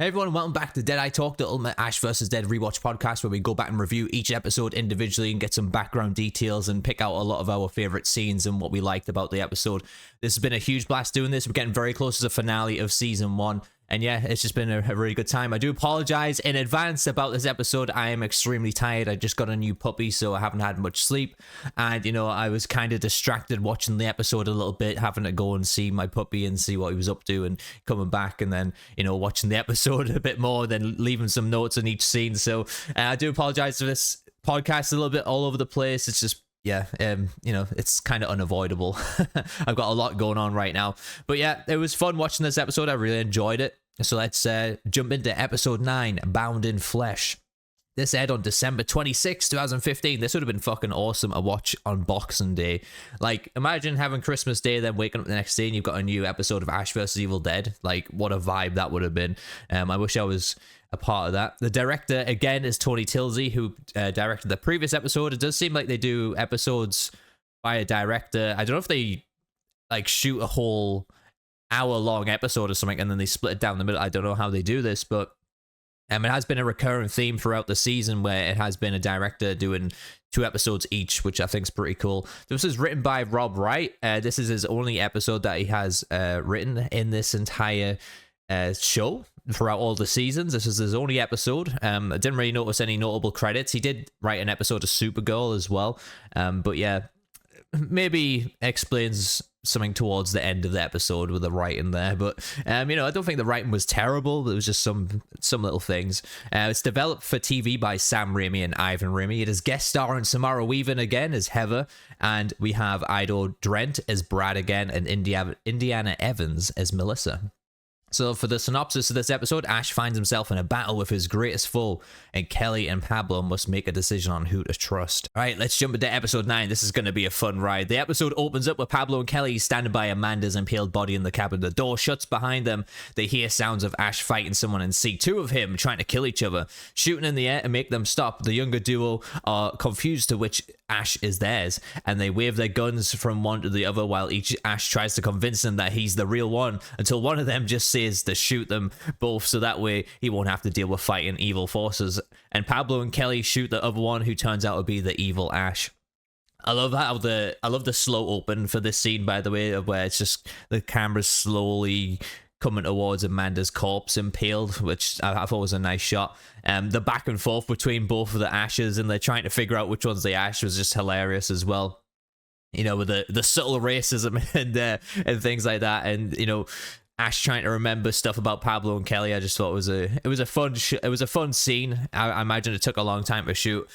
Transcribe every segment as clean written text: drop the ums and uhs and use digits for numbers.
Hey everyone, welcome back to Deadite Talk, the ultimate Ash vs. Dead rewatch podcast where we go back and review each episode individually and get some background details and pick out a lot of our favorite scenes and what we liked about the episode. This has been a huge blast doing this. We're getting very close to the finale of season 1. And yeah, it's just been a really good time. I do apologize in advance about this episode. I am extremely tired. I just got a new puppy, so I haven't had much sleep. And, you know, I was kind of distracted watching the episode a little bit, having to go and see my puppy and see what he was up to and coming back and then, you know, watching the episode a bit more, then leaving some notes on each scene. So I do apologize for this podcast a little bit all over the place. It's just, yeah, you know, it's kind of unavoidable. I've got a lot going on right now. But yeah, it was fun watching this episode. I really enjoyed it. So let's jump into episode 9, Bound in Flesh. This aired on December 26, 2015. This would have been fucking awesome to watch on Boxing Day. Like, imagine having Christmas Day, then waking up the next day and you've got a new episode of Ash vs. Evil Dead. Like, what a vibe that would have been. I wish I was a part of that. The director, again, is Tony Tilsey, who directed the previous episode. It does seem like they do episodes by a director. I don't know if they, like, shoot a whole hour-long episode or something and then they split it down the middle. I don't know how they do this, but it has been a recurring theme throughout the season where it has been a director doing 2 episodes each, which I think is pretty cool. This is written by Rob Wright. This is his only episode that he has written in this entire show throughout all the seasons. This is his only episode. I didn't really notice any notable credits. He did write an episode of Supergirl as well. But yeah, maybe explains something towards the end of the episode with the writing there, but you know, I don't think the writing was terrible. There was just some little things. It's developed for TV by Sam Raimi and Ivan Raimi. It is guest starring Samara Weaving again as Heather, and we have Ido Drent as Brad again, and Indiana Evans as Melissa. So for the synopsis of this episode, Ash finds himself in a battle with his greatest foe, and Kelly and Pablo must make a decision on who to trust. All right, let's jump into episode 9. This is going to be a fun ride. The episode opens up with Pablo and Kelly standing by Amanda's impaled body in the cabin. The door shuts behind them. They hear sounds of Ash fighting someone and see 2 of him trying to kill each other, shooting in the air to make them stop. The younger duo are confused to which Ash is theirs, and they wave their guns from one to the other while each Ash tries to convince them that he's the real one, until one of them just says to shoot them both so that way he won't have to deal with fighting evil forces. And Pablo and Kelly shoot the other one, who turns out to be the evil Ash. I love the slow open for this scene, by the way, where it's just the camera's slowly coming towards Amanda's corpse impaled, which I thought was a nice shot. The back and forth between both of the Ashes and they're trying to figure out which one's the Ash was just hilarious as well. You know, with the subtle racism and things like that, and you know, Ash trying to remember stuff about Pablo and Kelly. I just thought it was a fun scene. I imagine it took a long time to shoot.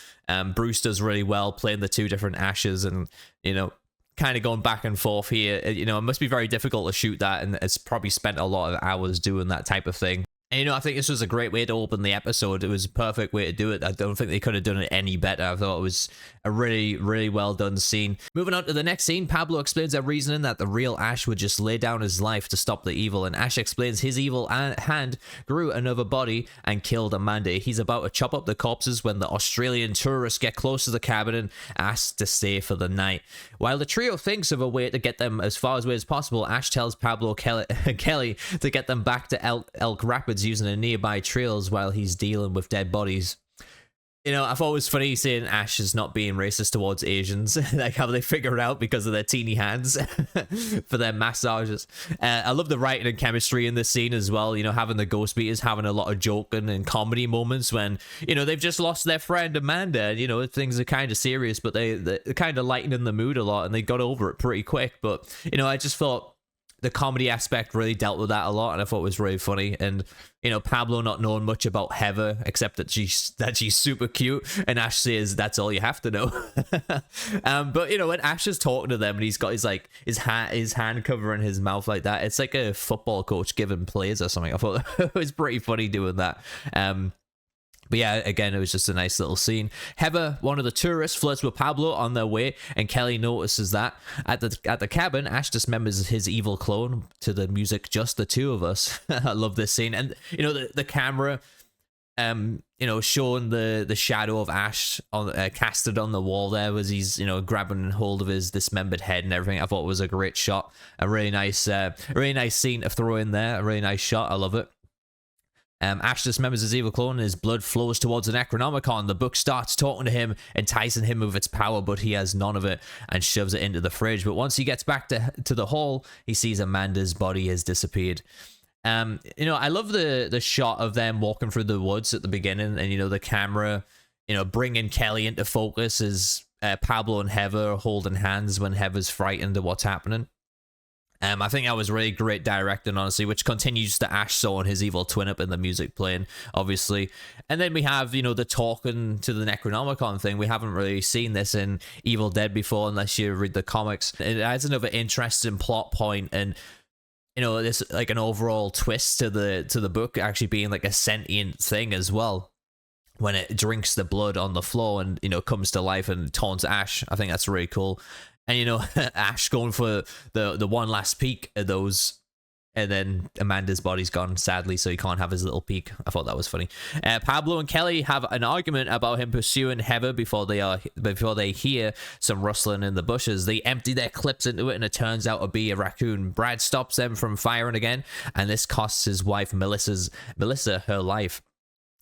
Bruce does really well playing the 2 different Ashes, and you know, kind of going back and forth here. You know, it must be very difficult to shoot that, and it's probably spent a lot of hours doing that type of thing. And, you know, I think this was a great way to open the episode. It was a perfect way to do it. I don't think they could have done it any better. I thought it was a really, really well done scene. Moving on to the next scene, Pablo explains their reasoning that the real Ash would just lay down his life to stop the evil, and Ash explains his evil hand grew another body and killed Amanda. He's about to chop up the corpses when the Australian tourists get close to the cabin and ask to stay for the night. While the trio thinks of a way to get them as far away as possible, Ash tells Pablo Kelly to get them back to Elk Rapids using a nearby trails while he's dealing with dead bodies. You know, I thought it was funny seeing Ash is not being racist towards Asians, like how they figure it out because of their teeny hands for their massages. I love the writing and chemistry in this scene as well. You know, having the ghost beaters having a lot of joking and comedy moments when, you know, they've just lost their friend Amanda, and, you know, things are kind of serious, but they're kind of lightening the mood a lot, and they got over it pretty quick. But, you know, I just thought the comedy aspect really dealt with that a lot, and I thought it was really funny. And, you know, Pablo not knowing much about Heather except that she's super cute, and Ash says that's all you have to know. But you know, when Ash is talking to them and he's got his hand covering his mouth like that, it's like a football coach giving plays or something. I thought it was pretty funny doing that. But yeah, again, it was just a nice little scene. Heather, one of the tourists, flirts with Pablo on their way, and Kelly notices that. At the cabin, Ash dismembers his evil clone to the music Just the Two of Us. I love this scene. And, you know, the camera, you know, showing the shadow of Ash on casted on the wall there as he's, you know, grabbing hold of his dismembered head and everything. I thought it was a great shot. A really nice scene to throw in there. A really nice shot. I love it. Ash dismembers his evil clone and his blood flows towards the Necronomicon. The book starts talking to him, enticing him with its power, but he has none of it and shoves it into the fridge. But once he gets back to the hall, he sees Amanda's body has disappeared. I love the shot of them walking through the woods at the beginning, and the camera, bringing Kelly into focus as Pablo and Heather are holding hands when Heather's frightened of what's happening. I think that was really great directing, honestly, which continues the Ash saw and his evil twin up in the music playing, obviously. And then we have, the talking to the Necronomicon thing. We haven't really seen this in Evil Dead before, unless you read the comics. It adds another interesting plot point, and this like an overall twist to the book actually being like a sentient thing as well. When it drinks the blood on the floor and comes to life and taunts Ash. I think that's really cool. And Ash going for the one last peek at those, and then Amanda's body's gone, sadly, so he can't have his little peek. I thought that was funny. Pablo and Kelly have an argument about him pursuing Heather before they hear some rustling in the bushes. They empty their clips into it, and it turns out to be a raccoon. Brad stops them from firing again, and this costs his wife Melissa her life,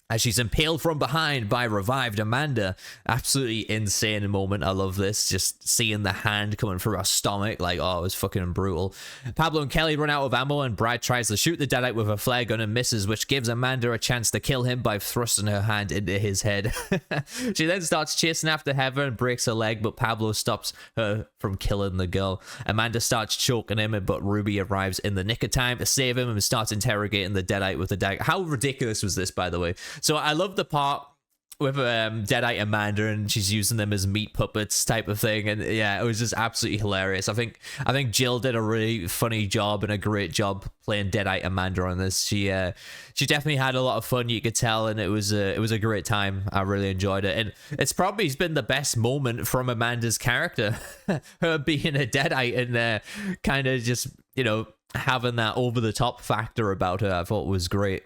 as she's impaled from behind by revived Amanda. Absolutely insane moment. I love this. Just seeing the hand coming through her stomach. Like, oh, it was fucking brutal. Pablo and Kelly run out of ammo, and Brad tries to shoot the Deadite with a flare gun and misses, which gives Amanda a chance to kill him by thrusting her hand into his head. She then starts chasing after Heather and breaks her leg, but Pablo stops her from killing the girl. Amanda starts choking him, but Ruby arrives in the nick of time to save him and starts interrogating the Deadite with a dagger. How ridiculous was this, by the way? So I love the part with Deadite Amanda, and she's using them as meat puppets type of thing, and yeah, it was just absolutely hilarious. I think Jill did a really funny job and a great job playing Deadite Amanda on this. She definitely had a lot of fun, you could tell, and it was a great time. I really enjoyed it, and it's probably been the best moment from Amanda's character, her being a Deadite and kind of just having that over the top factor about her. I thought was great.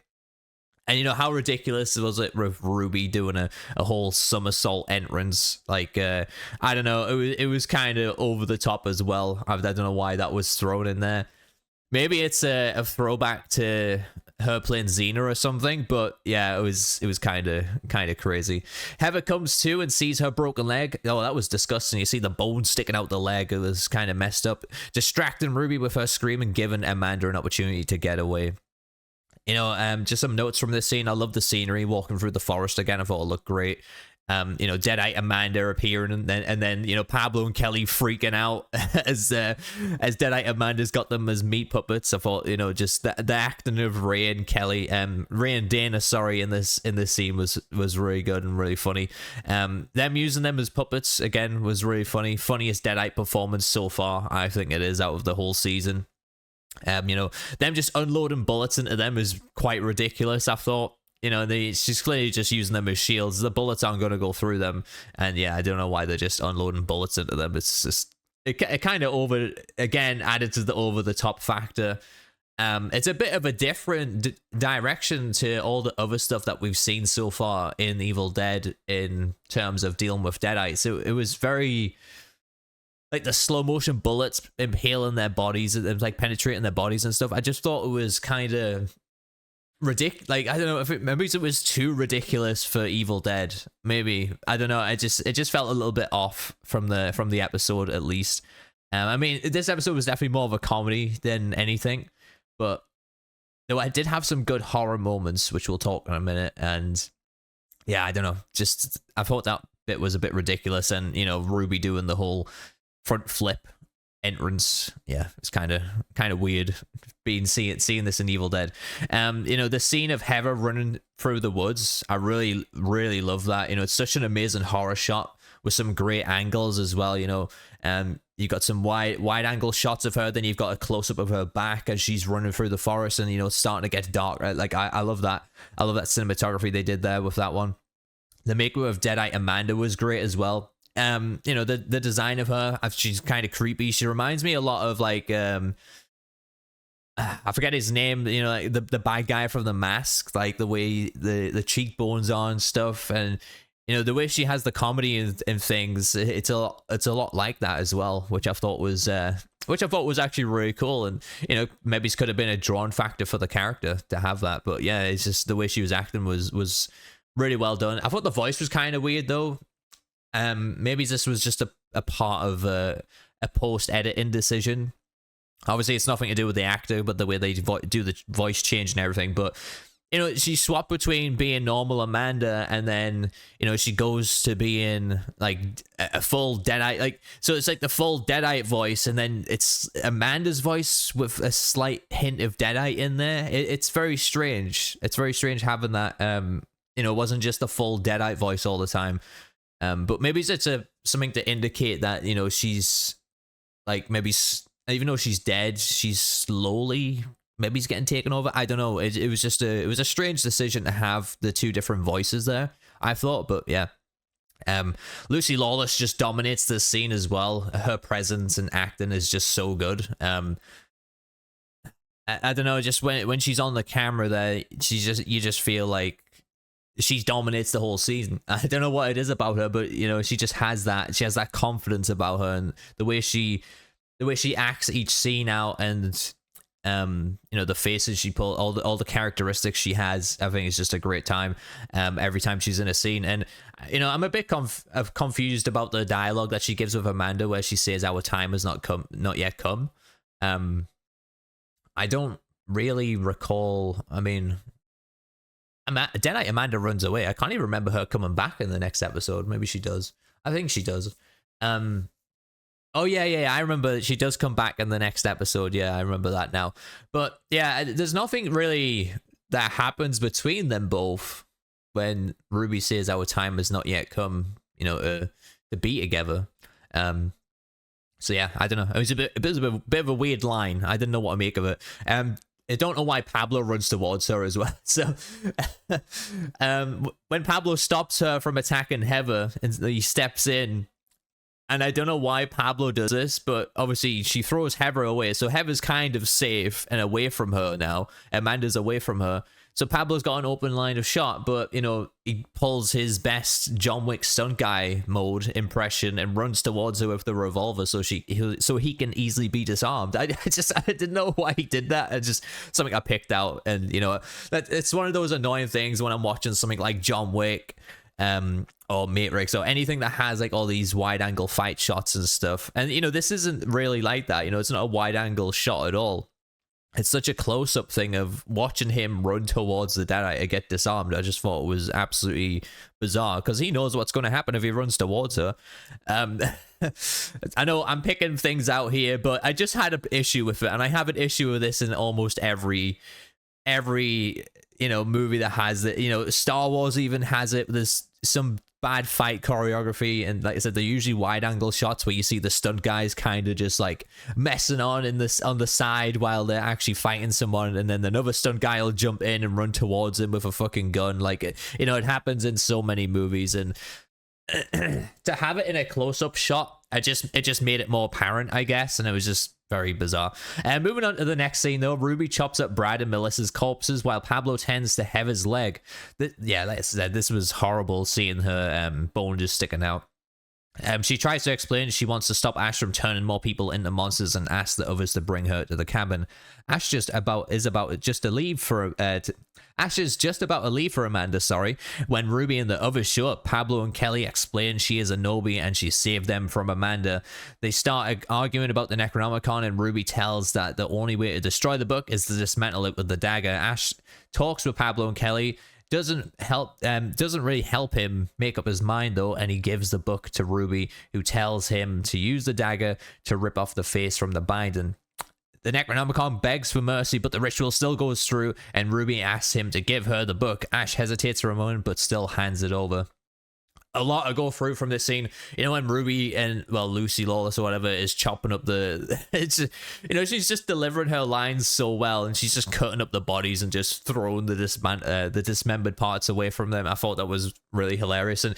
And how ridiculous was it with Ruby doing a whole somersault entrance? Like, I don't know, it was kind of over the top as well. I don't know why that was thrown in there. Maybe it's a throwback to her playing Xena or something, but yeah, it was kind of crazy. Heather comes to and sees her broken leg. Oh, that was disgusting. You see the bone sticking out the leg. It was kind of messed up. Distracting Ruby with her scream and giving Amanda an opportunity to get away. Just some notes from this scene. I love the scenery, walking through the forest again. I thought it looked great. Deadite Amanda appearing, and then Pablo and Kelly freaking out as Deadite Amanda's got them as meat puppets. I thought just the acting of Ray and Dana, sorry, in this scene was really good and really funny. Them using them as puppets again was really funny. Funniest Deadite performance so far, I think it is, out of the whole season. Them just unloading bullets into them is quite ridiculous, I thought. She's clearly just using them as shields. The bullets aren't going to go through them, and yeah, I don't know why they're just unloading bullets into them. It's just it kind of added to the over the top factor. It's a bit of a different direction to all the other stuff that we've seen so far in Evil Dead in terms of dealing with Deadite. So it was very, like, the slow motion bullets impaling their bodies and like penetrating their bodies and stuff. I just thought it was kind of ridiculous. Like, I don't know if maybe it was too ridiculous for Evil Dead. Maybe, I don't know. It just felt a little bit off from the episode, at least. I mean, this episode was definitely more of a comedy than anything, but I did have some good horror moments, which we'll talk in a minute. And yeah, I don't know. Just I thought that bit was a bit ridiculous, and Ruby doing the whole front flip entrance, yeah, it's kind of weird seeing this in Evil Dead. The scene of Heather running through the woods, I really love that. It's such an amazing horror shot with some great angles as well. You've got some wide angle shots of her, then you've got a close up of her back as she's running through the forest, and it's starting to get dark, right? Like, I love that. I love that cinematography they did there with that one. The makeup of Deadite Amanda was great as well. The design of her, she's kind of creepy. She reminds me a lot of, like, I forget his name, like the bad guy from The Mask, like the way the cheekbones are and stuff, and the way she has the comedy and things, it's a lot like that as well, which I thought was which I thought was actually really cool. And maybe it could have been a drawn factor for the character to have that. But yeah, it's just the way she was acting was really well done. I thought the voice was kind of weird though. Maybe this was just a part of a post editing decision. Obviously, it's nothing to do with the actor, but the way they do the voice change and everything. But she swapped between being normal Amanda and then she goes to being like a full Deadite, like, so it's like the full Deadite voice, and then it's Amanda's voice with a slight hint of Deadite in there. It's very strange. It's very strange having that. It wasn't just the full Deadite voice all the time. But maybe it's something to indicate that she's like, maybe even though she's dead, she's slowly. Maybe he's getting taken over. I don't know. It was just it was a strange decision to have the two different voices there, I thought. But yeah, Lucy Lawless just dominates this scene as well. Her presence and acting is just so good. I don't know. Just when she's on the camera there, you just feel like she dominates the whole season. I don't know what it is about her, but she just has that. She has that confidence about her, and the way she acts each scene out, and the faces she pulls, all the characteristics she has, I think it's just a great time every time she's in a scene. And I'm a bit confused about the dialogue that she gives with Amanda, where she says our time has not yet come. I don't really recall. I mean, Deadite Amanda runs away. I can't even remember her coming back in the next episode. Maybe she does. I think she does. Oh, yeah, I remember she does come back in the next episode. Yeah, I remember that now. But yeah, there's nothing really that happens between them both when Ruby says our time has not yet come, to be together. So yeah, I don't know. It was a bit of a weird line. I didn't know what to make of it. I don't know why Pablo runs towards her as well. So when Pablo stops her from attacking Heather, and he steps in, and I don't know why Pablo does this, but obviously she throws Heather away. So Heather's kind of safe and away from her now. Amanda's away from her. So Pablo's got an open line of shot, but, he pulls his best John Wick stunt guy mode impression and runs towards her with the revolver so he can easily be disarmed. I didn't know why he did that. It's just something I picked out. And, it's one of those annoying things when I'm watching something like John Wick, or Matrix, or anything that has like all these wide angle fight shots and stuff. And this isn't really like that. It's not a wide angle shot at all. It's such a close up thing of watching him run towards the Deadite and get disarmed. I just thought it was absolutely bizarre, because he knows what's going to happen if he runs towards her. I know I'm picking things out here, but I just had an issue with it, and I have an issue with this in almost every movie that has it. Star Wars even has it. There's some bad fight choreography, and like I said, they're usually wide angle shots where you see the stunt guys kind of just like messing on the side while they're actually fighting someone, and then another stunt guy will jump in and run towards him with a fucking gun. Like it happens in so many movies, and to have it in a close-up shot, it just made it more apparent, I guess, and it was just very bizarre. Moving on to the next scene, though, Ruby chops up Brad and Melissa's corpses while Pablo tends to Heather's leg. Like I said, this was horrible, seeing her bone just sticking out. She tries to explain she wants to stop Ash from turning more people into monsters and asks the others to bring her to the cabin. Ash is about to leave for Amanda, when Ruby and the others show up. Pablo and Kelly explain she is a Nobi and she saved them from Amanda. They start arguing about the Necronomicon, and Ruby tells that the only way to destroy the book is to dismantle it with the dagger. Ash talks with Pablo and Kelly. Doesn't really help him make up his mind, though, and he gives the book to Ruby, who tells him to use the dagger to rip off the face from the binding. The Necronomicon begs for mercy, but the ritual still goes through, and Ruby asks him to give her the book. Ash hesitates for a moment, but still hands it over. A lot to go through from this scene. When Ruby and, Lucy Lawless or whatever is chopping up she's just delivering her lines so well, and she's just cutting up the bodies and just throwing the dismembered parts away from them. I thought that was really hilarious. And,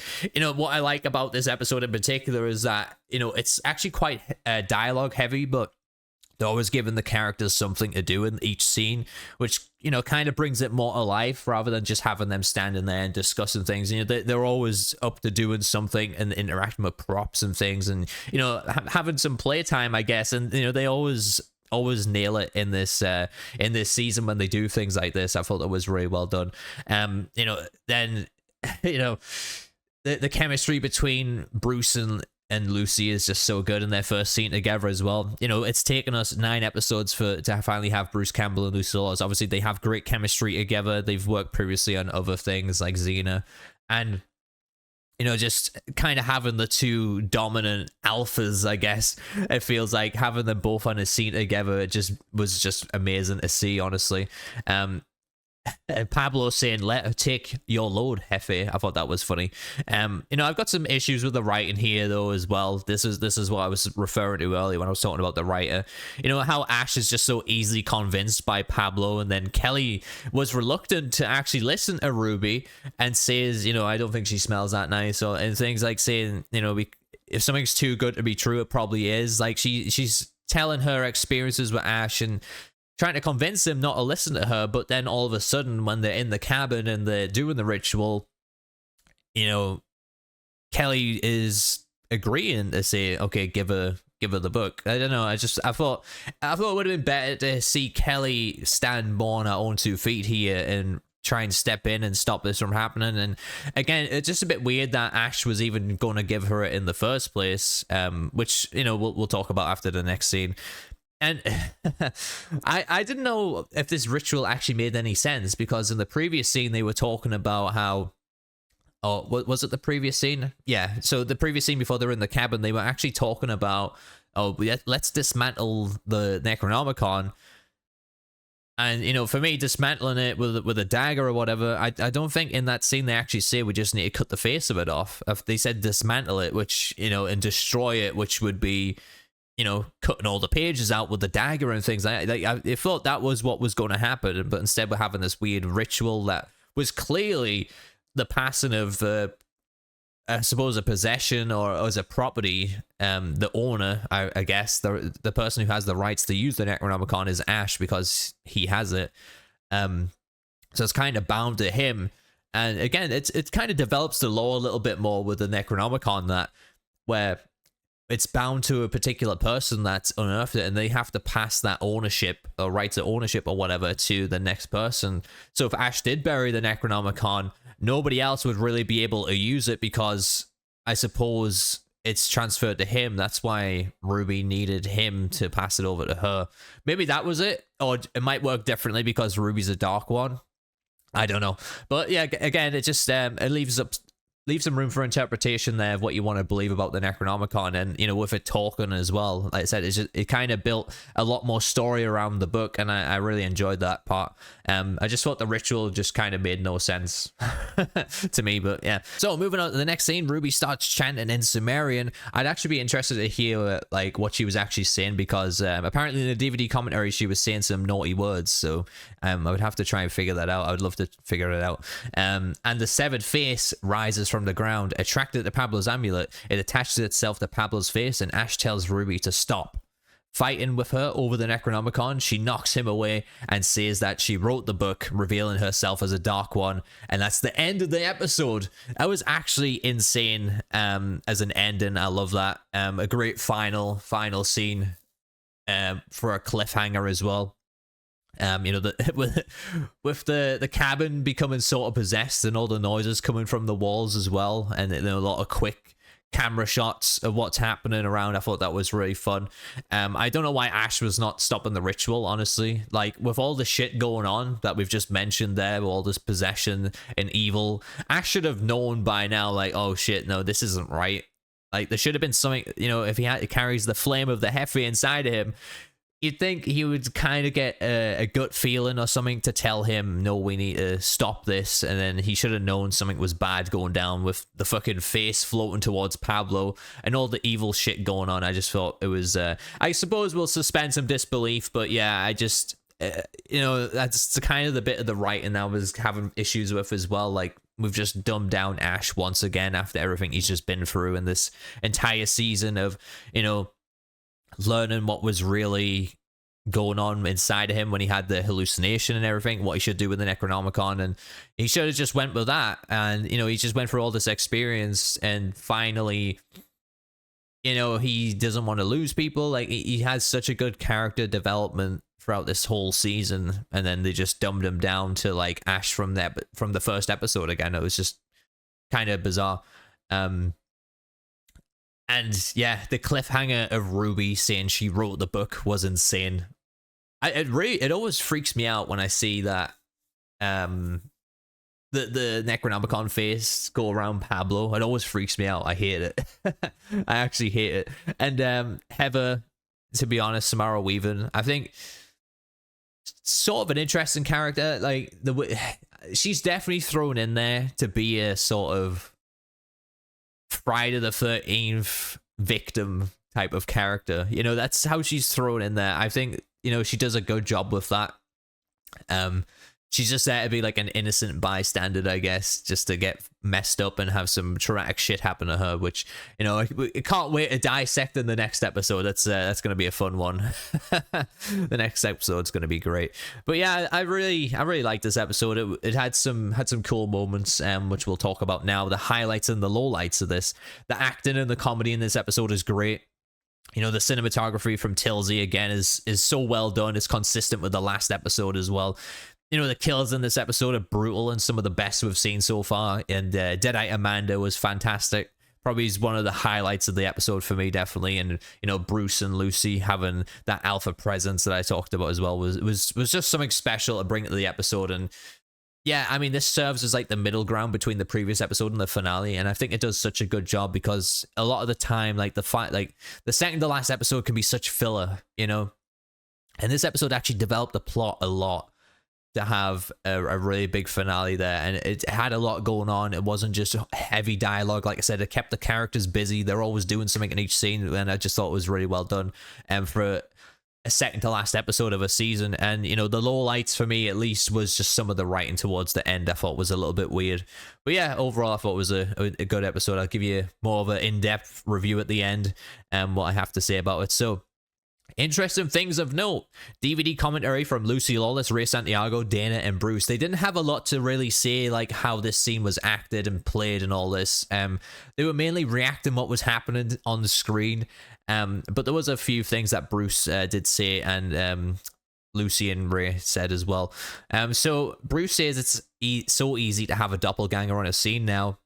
what I like about this episode in particular is that, it's actually quite dialogue heavy, but they're always giving the characters something to do in each scene, which, you know, kind of brings it more alive rather than just having them standing there and discussing things. You know, they're always up to doing something and interacting with props and things, and, you know, having some playtime, I guess. And, you know, they always nail it in this season when they do things like this. I thought that was really well done. You know, then, you know, the chemistry between Bruce and Lucy is just so good in their first scene together as well. You know, it's taken us 9 episodes to finally have Bruce Campbell and Lucy Lawless. Obviously, they have great chemistry together. They've worked previously on other things like Xena, and, you know, just kind of having the two dominant alphas, I guess, it feels like having them both on a scene together, it just was just amazing to see, honestly. Pablo saying, "Let her take your load, jefe." I thought that was funny. You know, I've got some issues with the writing here though as well. This is what I was referring to earlier when I was talking about the writer. You know, how Ash is just so easily convinced by Pablo, and then Kelly was reluctant to actually listen to Ruby and says, you know, I don't think she smells that nice, or and things like saying, you know, if something's too good to be true, it probably is. Like she's telling her experiences with Ash and trying to convince him not to listen to her, but then all of a sudden when they're in the cabin and they're doing the ritual, you know, Kelly is agreeing to say, okay, give her the book. I don't know, I thought it would have been better to see Kelly stand more on her own 2 feet here and try and step in and stop this from happening. And again, it's just a bit weird that Ash was even going to give her it in the first place, which, you know, we'll talk about after the next scene. And I didn't know if this ritual actually made any sense, because in the previous scene they were talking about how, oh, was it the previous scene? Yeah, so the previous scene before they're in the cabin, they were actually talking about, oh, let's dismantle the Necronomicon. And, you know, for me, dismantling it with a dagger or whatever, I don't think in that scene they actually say we just need to cut the face of it off. If they said dismantle it, which, you know, and destroy it, which would be, you know, cutting all the pages out with the dagger and things like that. I thought that was what was going to happen, but instead we're having this weird ritual that was clearly the passing of, I suppose, a possession or as a property. The owner, I guess, the person who has the rights to use the Necronomicon is Ash, because he has it. So it's kind of bound to him. And again, it kind of develops the lore a little bit more with the Necronomicon, that where it's bound to a particular person that's unearthed it, and they have to pass that ownership or rights of ownership or whatever to the next person. So if Ash did bury the Necronomicon, nobody else would really be able to use it, because I suppose it's transferred to him. That's why Ruby needed him to pass it over to her. Maybe that was it, or it might work differently because Ruby's a dark one. I don't know. But yeah, again, it just it leave some room for interpretation there of what you want to believe about the Necronomicon. And, you know, with it talking as well, like I said, it kind of built a lot more story around the book, and I really enjoyed that part. I just thought the ritual just kind of made no sense to me, but yeah. So moving on to the next scene, Ruby starts chanting in Sumerian. I'd actually be interested to hear like what she was actually saying, because apparently in the DVD commentary she was saying some naughty words, so I would have to try and figure that out. I would love to figure it out. And the severed face rises from the ground. Attracted to Pablo's amulet, it attaches itself to Pablo's face, and Ash tells Ruby to stop. Fighting with her over the Necronomicon, she knocks him away and says that she wrote the book, revealing herself as a Dark One. And that's the end of the episode. That was actually insane as an ending. I love that. A great final scene for a cliffhanger as well. You know, with the cabin becoming sort of possessed and all the noises coming from the walls as well, and a lot of quick camera shots of what's happening around. I thought that was really fun. I don't know why Ash was not stopping the ritual, honestly. Like, with all the shit going on that we've just mentioned there, with all this possession and evil, Ash should have known by now, like, oh shit, no, this isn't right. Like, there should have been something, you know, if he carries the flame of the jefe inside of him, you'd think he would kind of get a gut feeling or something to tell him, no, we need to stop this. And then he should have known something was bad going down with the fucking face floating towards Pablo and all the evil shit going on. I just thought it was, I suppose we'll suspend some disbelief, but yeah, I just, you know, that's kind of the bit of the writing I was having issues with as well. Like, we've just dumbed down Ash once again after everything he's just been through in this entire season of, you know, learning what was really going on inside of him when he had the hallucination and everything, what he should do with the Necronomicon, and he should have just went with that. And he just went through all this experience, and finally, he doesn't want to lose people. Like, he has such a good character development throughout this whole season, and then they just dumbed him down to like Ash from the first episode again. It was just kind of bizarre. And yeah, the cliffhanger of Ruby saying she wrote the book was insane. It always freaks me out when I see that the Necronomicon face go around Pablo. It always freaks me out. I hate it. I actually hate it. And Heather, to be honest, Samara Weaving, I think sort of an interesting character. Like, she's definitely thrown in there to be a sort of Friday the 13th victim type of character. That's how she's thrown in there. I think she does a good job with that. She's just there to be like an innocent bystander, I guess, just to get messed up and have some traumatic shit happen to her, which, I can't wait to dissect in the next episode. That's going to be a fun one. The next episode's going to be great. But yeah, I really liked this episode. It had some cool moments, which we'll talk about now. The highlights and the lowlights of this. The acting and the comedy in this episode is great. The cinematography from Tilsey, again, is so well done. It's consistent with the last episode as well. The kills in this episode are brutal and some of the best we've seen so far. And Deadite Amanda was fantastic. Probably is one of the highlights of the episode for me, definitely. And, Bruce and Lucy having that alpha presence that I talked about as well was just something special to bring to the episode. And yeah, I mean, this serves as like the middle ground between the previous episode and the finale. And I think it does such a good job because a lot of the time, like the second to last episode can be such filler, And this episode actually developed the plot a lot to have a really big finale there, and it had a lot going on. It wasn't just heavy dialogue. Like I said, it kept the characters busy. They're always doing something in each scene, and I just thought it was really well done. And for a second to last episode of a season, and the lowlights for me at least was just some of the writing towards the end I thought was a little bit weird. But yeah, overall I thought it was a good episode. I'll give you more of an in-depth review at the end and what I have to say about it. So, interesting things of note. DVD commentary from Lucy, Lawless, Ray Santiago, Dana, and Bruce. They didn't have a lot to really say, like how this scene was acted and played and all this. They were mainly reacting what was happening on the screen. But there was a few things that Bruce did say, and Lucy and Ray said as well. So Bruce says it's so easy to have a doppelganger on a scene now.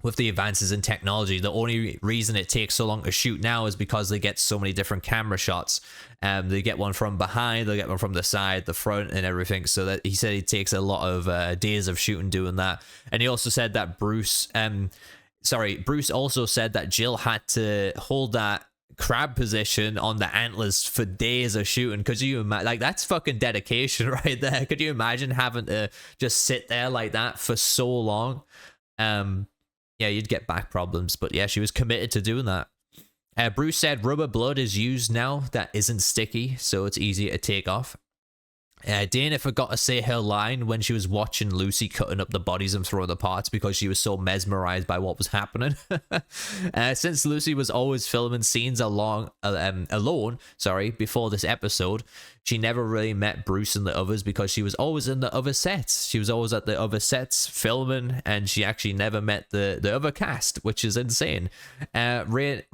With the advances in technology, the only reason it takes so long to shoot now is because they get so many different camera shots. They get one from behind, they get one from the side, the front, and everything. So that he said it takes a lot of days of shooting doing that. And he also said that Bruce also said that Jill had to hold that crab position on the antlers for days of shooting. Could you imagine? Like, that's fucking dedication right there. Could you imagine having to just sit there like that for so long? Yeah, you'd get back problems, but yeah, she was committed to doing that. Bruce said rubber blood is used now that isn't sticky, so it's easier to take off. Dana forgot to say her line when she was watching Lucy cutting up the bodies and throwing the parts because she was so mesmerized by what was happening. Since Lucy was always filming scenes alone, before this episode, she never really met Bruce and the others because she was always in the other sets. She was always at the other sets filming, and she actually never met the other cast, which is insane. Ray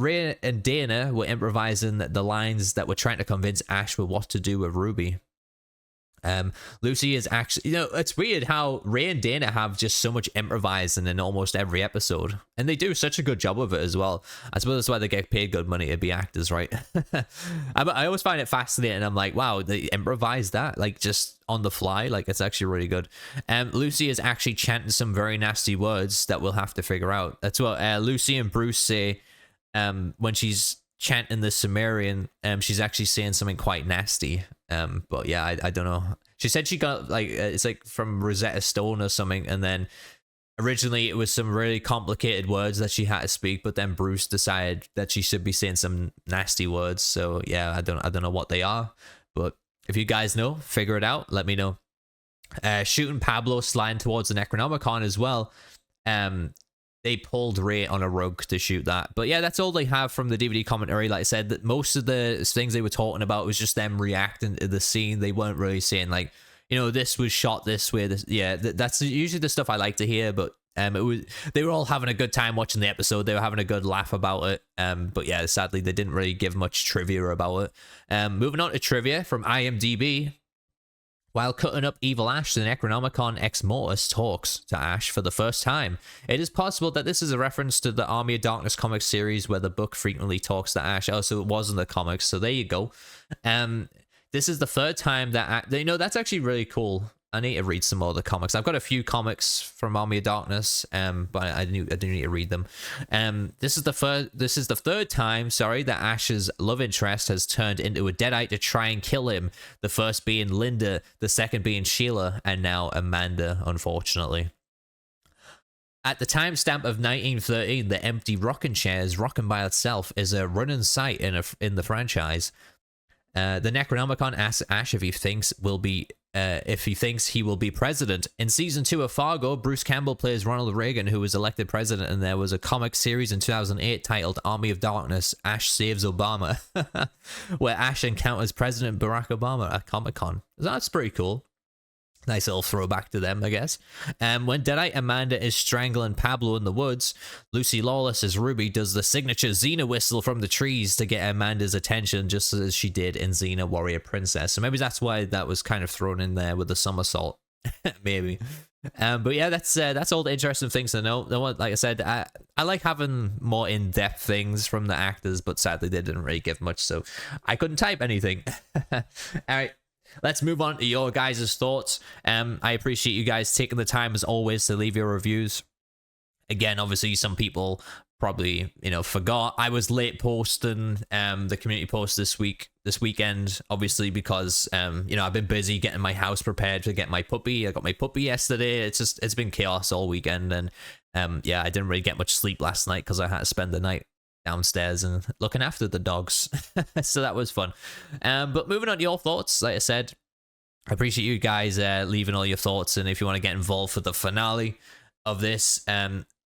and Dana were improvising the lines that were trying to convince Ash with what to do with Ruby. Lucy is actually, it's weird how Ray and Dana have just so much improvising in almost every episode, and they do such a good job of it as well. I suppose that's why they get paid good money to be actors, right? I always find it fascinating. I'm like, wow, they improvise that like just on the fly. Like, it's actually really good. Lucy is actually chanting some very nasty words that we'll have to figure out. That's what Lucy and Bruce say when she's chanting the Sumerian. She's actually saying something quite nasty. But yeah, I don't know. She said she got like it's like from Rosetta Stone or something, and then originally it was some really complicated words that she had to speak, but then Bruce decided that she should be saying some nasty words. So yeah, I don't know what they are, but if you guys know, figure it out. Let me know. Shooting Pablo sliding towards the Necronomicon as well. they pulled Ray on a rug to shoot that. But yeah, that's all they have from the DVD commentary. Like I said, that most of the things they were talking about was just them reacting to the scene. They weren't really saying like, you know, this was shot this way. That's usually the stuff I like to hear. But they were all having a good time watching the episode. They were having a good laugh about it. But yeah, sadly, they didn't really give much trivia about it. Moving on to trivia from IMDb. While cutting up Evil Ash, the Necronomicon Ex Mortis talks to Ash for the first time. It is possible that this is a reference to the Army of Darkness comic series where the book frequently talks to Ash. Oh, so it was in the comics, so there you go. This is the third time that... You know, that's actually really cool. I need to read some more of the comics. I've got a few comics from Army of Darkness, but I do need to read them. This is the third time, that Ash's love interest has turned into a Deadite to try and kill him. The first being Linda, the second being Sheila, and now Amanda, unfortunately. At the timestamp of 1913, the empty rocking chairs rocking by itself is a running sight in the franchise. The Necronomicon asks Ash if he thinks he will be president. In season 2 of Fargo, Bruce Campbell plays Ronald Reagan, who was elected president, and there was a comic series in 2008 titled Army of Darkness, Ash Saves Obama, where Ash encounters President Barack Obama at Comic-Con. That's pretty cool. Nice little throwback to them, I guess. When Deadite Amanda is strangling Pablo in the woods, Lucy Lawless as Ruby does the signature Xena whistle from the trees to get Amanda's attention, just as she did in Xena Warrior Princess. So maybe that's why that was kind of thrown in there with the somersault. Maybe. But yeah, that's all the interesting things to know. Like I said, I like having more in-depth things from the actors, but sadly they didn't really give much, so I couldn't type anything. All right. Let's move on to your guys' thoughts. I appreciate you guys taking the time, as always, to leave your reviews. Again, obviously, some people probably, forgot. I was late posting the community post this weekend, obviously, because, I've been busy getting my house prepared to get my puppy. I got my puppy yesterday. It's been chaos all weekend, and, I didn't really get much sleep last night because I had to spend the night downstairs and looking after the dogs. So that was fun. But moving on to your thoughts, like I said, I appreciate you guys leaving all your thoughts, and if you want to get involved for the finale of this,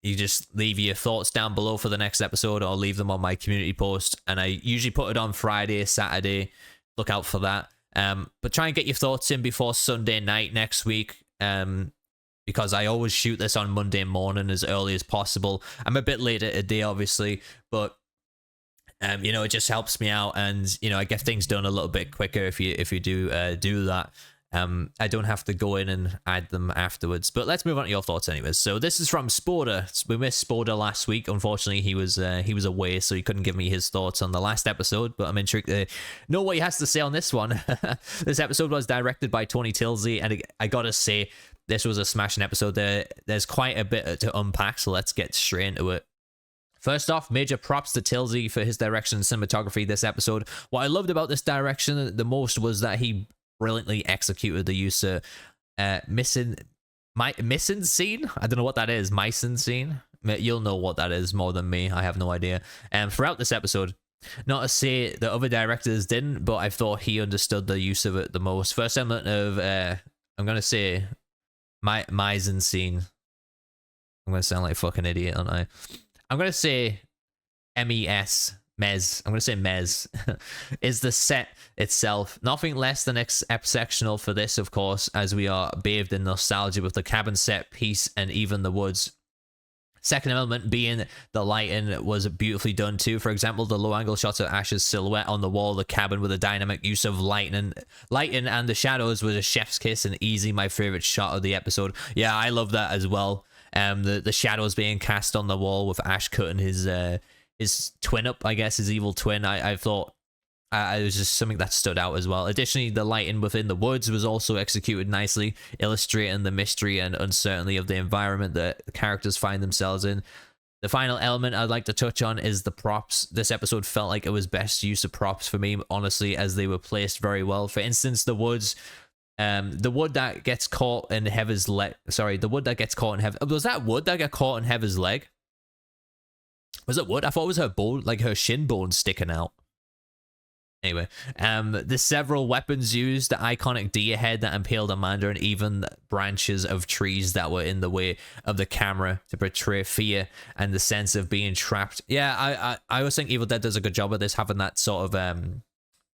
you just leave your thoughts down below for the next episode, or leave them on my community post, and I usually put it on Friday, Saturday. Look out for that. But try and get your thoughts in before Sunday night next week, because I always shoot this on Monday morning as early as possible. I'm a bit later today, obviously, but it just helps me out, and I get things done a little bit quicker if you do do that. I don't have to go in and add them afterwards. But let's move on to your thoughts anyways. So this is from Sporter. We missed Sporter last week. Unfortunately, he was away, so he couldn't give me his thoughts on the last episode, but I'm intrigued to know what he has to say on this one. This episode was directed by Tony Tilsey, and I gotta say, this was a smashing episode. There's quite a bit to unpack, so let's get straight into it. First off, major props to Tilsey for his direction and cinematography this episode. What I loved about this direction the most was that he brilliantly executed the use of missing scene. I don't know what that is. Missing scene. You'll know what that is more than me. I have no idea. Throughout this episode, not to say the other directors didn't, but I thought he understood the use of it the most. First element of I'm gonna say Misen scene. I'm gonna sound like a fucking idiot, aren't I? I'm gonna say MES. Mez. I'm going to say Mez. Is the set itself. Nothing less than exceptional for this, of course, as we are bathed in nostalgia with the cabin set piece and even the woods. Second element being the lighting was beautifully done too. For example, the low angle shots of Ash's silhouette on the wall of the cabin with a dynamic use of lighting and the shadows was a chef's kiss and easily my favorite shot of the episode. Yeah, I love that as well. The shadows being cast on the wall with Ash cutting his twin up, I guess, his evil twin. I thought it was just something that stood out as well. Additionally, the lighting within the woods was also executed nicely, illustrating the mystery and uncertainty of the environment that the characters find themselves in. The final element I'd like to touch on is the props. This episode felt like it was best use of props for me, honestly, as they were placed very well. For instance, the woods. The wood that gets caught in Heather's leg. Sorry, the wood that gets caught in Heather. Was that wood that got caught in Heather's leg? Was it wood? I thought it was her bone, like her shin bone sticking out. Anyway, the several weapons used, the iconic deer head that impaled Amanda, and even branches of trees that were in the way of the camera to portray fear and the sense of being trapped. Yeah, I always think Evil Dead does a good job of this, having that sort of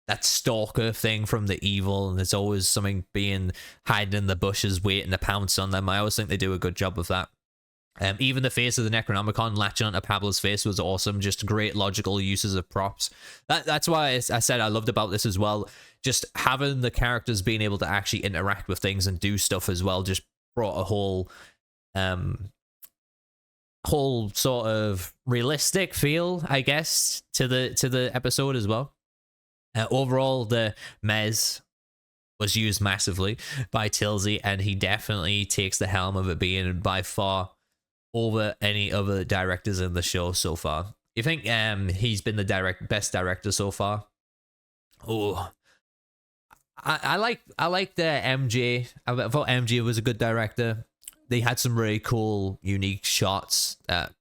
that stalker thing from the evil, and there's always something being hiding in the bushes waiting to pounce on them. I always think they do a good job of that. Even the face of the Necronomicon latching onto Pablo's face was awesome. Just great logical uses of props. That's why I said I loved about this as well. Just having the characters being able to actually interact with things and do stuff as well just brought a whole sort of realistic feel, I guess, to the episode as well. Overall, the Mez was used massively by Tilsey, and he definitely takes the helm of it, being by far over any other directors in the show so far. You think he's been the best director so far? Oh, I like the MJ. I thought MJ was a good director. They had some really cool, unique shots that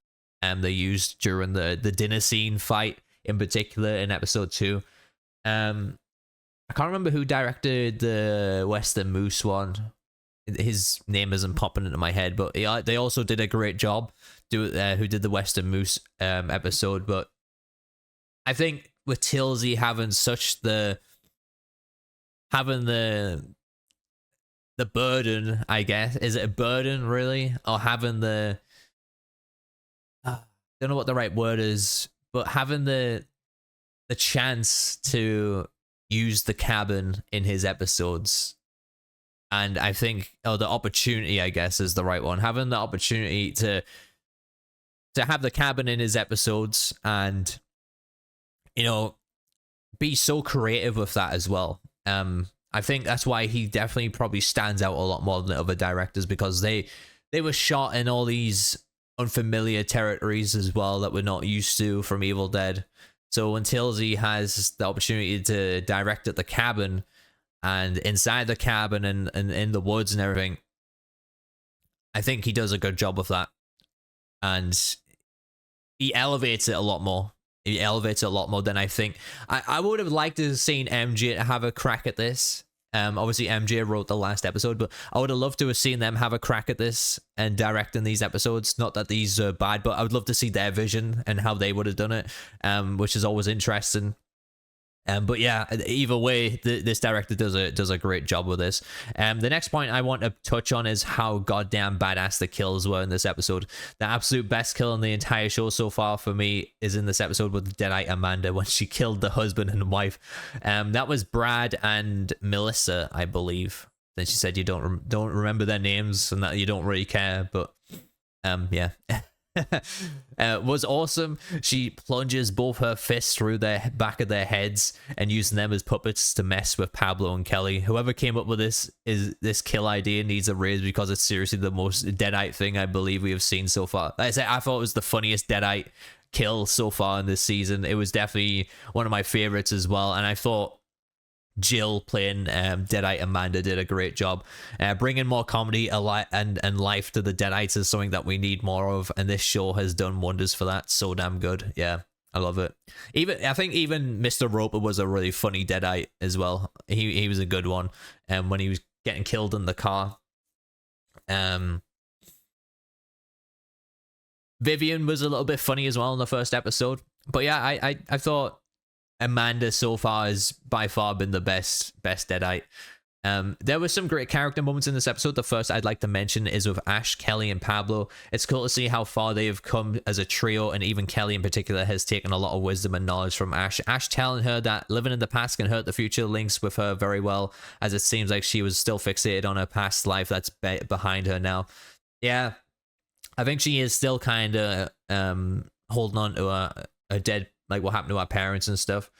they used during the dinner scene fight in particular in episode 2. I can't remember who directed the Western Moose one. His name isn't popping into my head, but they also did a great job. Who did the Western Moose episode? But I think with Tilsey having the burden, I guess, is it a burden really, or having the don't know what the right word is, but having the chance to use the cabin in his episodes. And I think, the opportunity, I guess, is the right one. Having the opportunity to have the cabin in his episodes and, be so creative with that as well. I think that's why he definitely probably stands out a lot more than other directors, because they were shot in all these unfamiliar territories as well that we're not used to from Evil Dead. So when Tilsey has the opportunity to direct at the cabin, and inside the cabin and in the woods and everything, I think he does a good job of that. And he elevates it a lot more. He elevates it a lot more than I think. I would have liked to have seen MJ have a crack at this. Obviously, MJ wrote the last episode, but I would have loved to have seen them have a crack at this and directing these episodes. Not that these are bad, but I would love to see their vision and how they would have done it, which is always interesting. But yeah, either way, this director does a great job with this. The next point I want to touch on is how goddamn badass the kills were in this episode. The absolute best kill in the entire show so far for me is in this episode with Deadite Amanda, when she killed the husband and wife. That was Brad and Melissa, I believe. Then she said you don't remember their names and that you don't really care, but yeah. Was awesome. She plunges both her fists through the back of their heads and using them as puppets to mess with Pablo and Kelly. Whoever came up with this kill idea needs a raise, because it's seriously the most Deadite thing I believe we have seen so far. Like I said, I thought it was the funniest Deadite kill so far in this season. It was definitely one of my favorites as well, and I thought Jill playing Deadite Amanda did a great job. Bringing more comedy and life to the Deadites is something that we need more of, and this show has done wonders for that. So damn good. Yeah, I love it. I think even Mr. Roper was a really funny Deadite as well. He was a good one. When he was getting killed in the car. Vivian was a little bit funny as well in the first episode. But yeah, I thought Amanda so far has by far been the best Deadite. There were some great character moments in this episode. The first I'd like to mention is with Ash, Kelly, and Pablo. It's cool to see how far they have come as a trio, and even Kelly in particular has taken a lot of wisdom and knowledge from Ash. Ash telling her that living in the past can hurt the future links with her very well, as it seems like she was still fixated on her past life that's behind her now. Yeah, I think she is still kind of holding on to a dead, like what happened to our parents and stuff.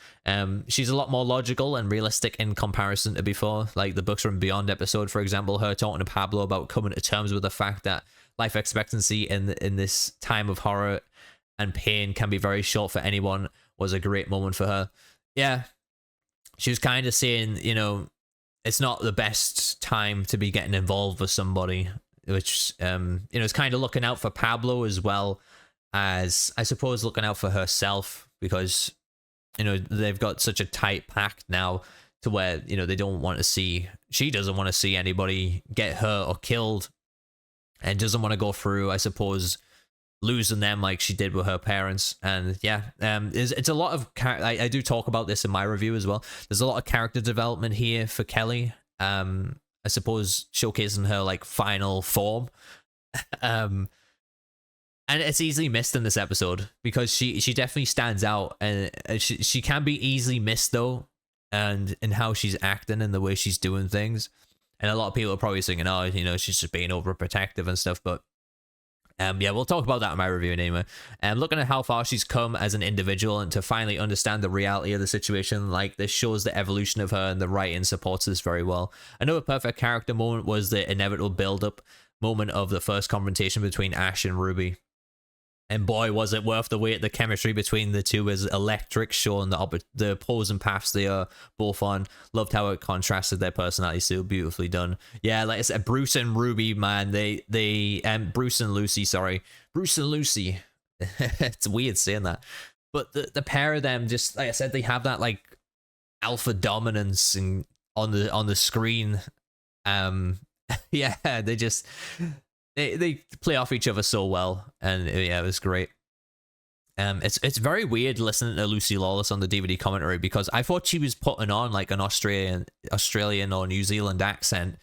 She's a lot more logical and realistic in comparison to before. Like the Books from Beyond episode, for example, her talking to Pablo about coming to terms with the fact that life expectancy in this time of horror and pain can be very short for anyone was a great moment for her. Yeah, she was kind of saying, it's not the best time to be getting involved with somebody, which, is kind of looking out for Pablo as well as, I suppose, looking out for herself, because you know, they've got such a tight pact now to where, you know, they don't want to see, she doesn't want to see anybody get hurt or killed, and doesn't want to go through, I suppose, losing them like she did with her parents. And yeah, it's a lot of I do talk about this in my review as well. There's a lot of character development here for Kelly. I suppose showcasing her like final form. And it's easily missed in this episode because she definitely stands out, and she can be easily missed though, and in how she's acting and the way she's doing things. And a lot of people are probably thinking, oh, you know, she's just being overprotective and stuff, but yeah, we'll talk about that in my review anyway. Looking at how far she's come as an individual and to finally understand the reality of the situation, like, this shows the evolution of her, and the writing supports this very well. Another perfect character moment was the inevitable build-up moment of the first confrontation between Ash and Ruby. And boy, was it worth the wait. The chemistry between the two is electric, showing the opposing paths they are both on. Loved how it contrasted their personalities, so beautifully done. Yeah, like I said, Bruce and Ruby, man, Bruce and Lucy, sorry. Bruce and Lucy. It's weird saying that. But the pair of them, just, like I said, they have that, like, alpha dominance and on the screen. Yeah, they just... They play off each other so well, and yeah, it was great. It's very weird listening to Lucy Lawless on the DVD commentary, because I thought she was putting on like an Australian or New Zealand accent,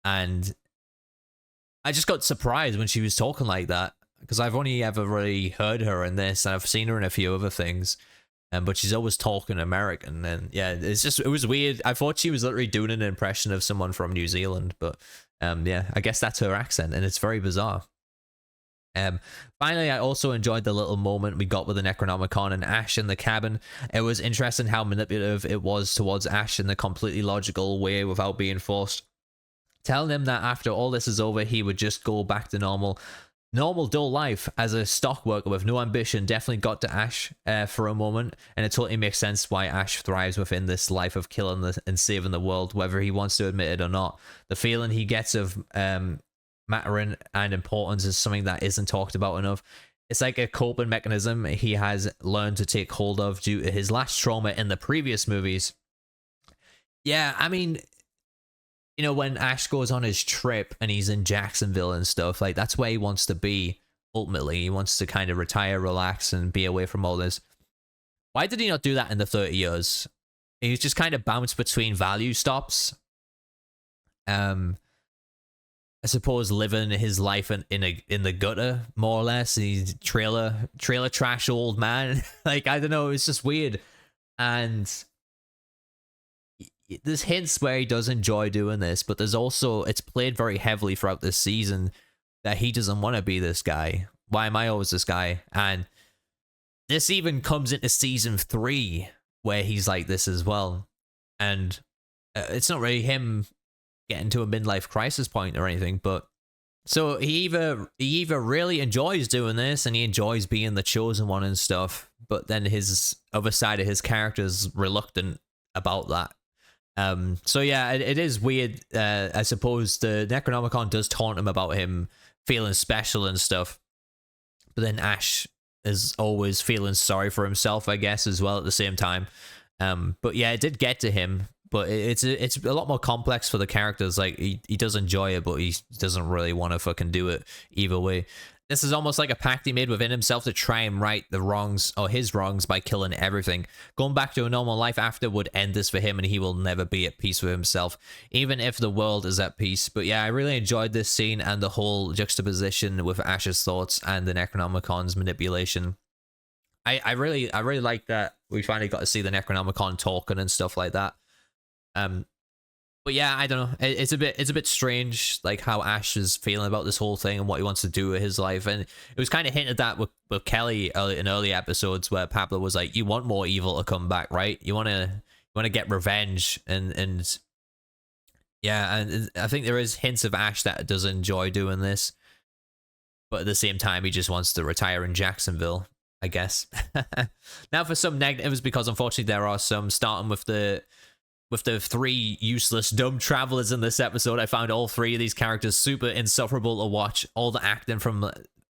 and I just got surprised when she was talking like that, because I've only ever really heard her in this, and I've seen her in a few other things, but she's always talking American, and yeah, it was weird. I thought she was literally doing an impression of someone from New Zealand, but yeah, I guess that's her accent, and it's very bizarre. Finally, I also enjoyed the little moment we got with the Necronomicon and Ash in the cabin. It was interesting how manipulative it was towards Ash in the completely logical way without being forced. Telling him that after all this is over, he would just go back to normal dull life as a stock worker with no ambition definitely got to Ash for a moment, and it totally makes sense why Ash thrives within this life of killing and saving the world, whether he wants to admit it or not. The feeling he gets of mattering and importance is something that isn't talked about enough. It's like a coping mechanism he has learned to take hold of due to his last trauma in the previous movies. Yeah, I mean, you know, when Ash goes on his trip and he's in Jacksonville and stuff, like, that's where he wants to be ultimately. He wants to kind of retire, relax, and be away from all this. Why did he not do that in the 30 years? He's just kind of bounced between value stops. I suppose living his life in the gutter, more or less. He's trailer trash old man. Like, I don't know, it's just weird. And there's hints where he does enjoy doing this, but there's also, it's played very heavily throughout this season that he doesn't want to be this guy. Why am I always this guy? And this even comes into season 3 where he's like this as well. And it's not really him getting to a midlife crisis point or anything, but so he either really enjoys doing this and he enjoys being the chosen one and stuff, but then his other side of his character is reluctant about that. So yeah, it is weird. I suppose the Necronomicon does taunt him about him feeling special and stuff, but then Ash is always feeling sorry for himself, I guess, as well at the same time. But yeah, it did get to him, but it's a lot more complex for the characters. Like, he does enjoy it, but he doesn't really want to fucking do it either way. This is almost like a pact he made within himself to try and right the wrongs, or his wrongs, by killing everything. Going back to a normal life after would end this for him, and he will never be at peace with himself, even if the world is at peace. But yeah, I really enjoyed this scene and the whole juxtaposition with Ash's thoughts and the Necronomicon's manipulation. I really like that we finally got to see the Necronomicon talking and stuff like that. But yeah, I don't know. It's a bit strange, like, how Ash is feeling about this whole thing and what he wants to do with his life. And it was kind of hinted at with Kelly in early episodes, where Pablo was like, "You want more evil to come back, right? You want to get revenge." And yeah, and I think there is hints of Ash that does enjoy doing this, but at the same time, he just wants to retire in Jacksonville, I guess. Now, for some negatives, because unfortunately there are some, starting with the 3 useless dumb travelers in this episode. I found all 3 of these characters super insufferable to watch. All the acting from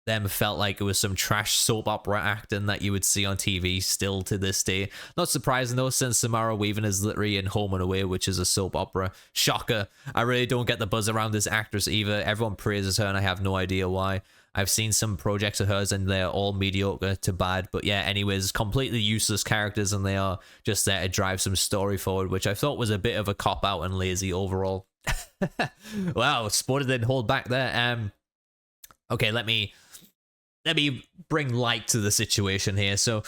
them felt like it was some trash soap opera acting that you would see on TV still to this day. Not surprising though, since Samara Weaving is literally in Home and Away, which is a soap opera. Shocker. I really don't get the buzz around this actress either. Everyone praises her and I have no idea why. I've seen some projects of hers and they're all mediocre to bad. But yeah, anyways, completely useless characters and they are just there to drive some story forward, which I thought was a bit of a cop-out and lazy overall. Wow, Sported didn't hold back there. Okay, let me bring light to the situation here. So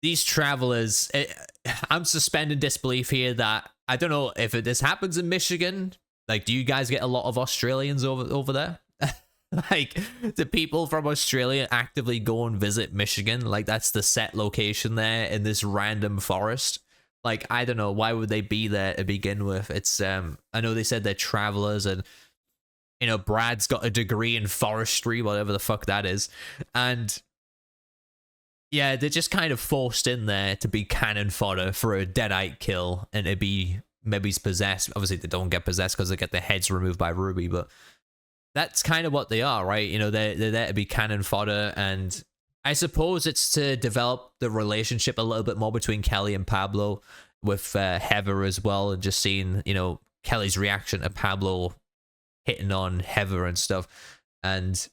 these travelers, I'm suspending disbelief here that I don't know if this happens in Michigan. Like, do you guys get a lot of Australians over there? Like, do people from Australia actively go and visit Michigan? Like, that's the set location there in this random forest. Like, I don't know, why would they be there to begin with? It's I know they said they're travelers, and you know, Brad's got a degree in forestry, whatever the fuck that is. And yeah, they're just kind of forced in there to be cannon fodder for a Deadite kill and to be maybe possessed. Obviously, they don't get possessed because they get their heads removed by Ruby, but that's kind of what they are, right? You know, they're there to be cannon fodder, and I suppose it's to develop the relationship a little bit more between Kelly and Pablo, with Heather as well, and just seeing, you know, Kelly's reaction to Pablo hitting on Heather and stuff. And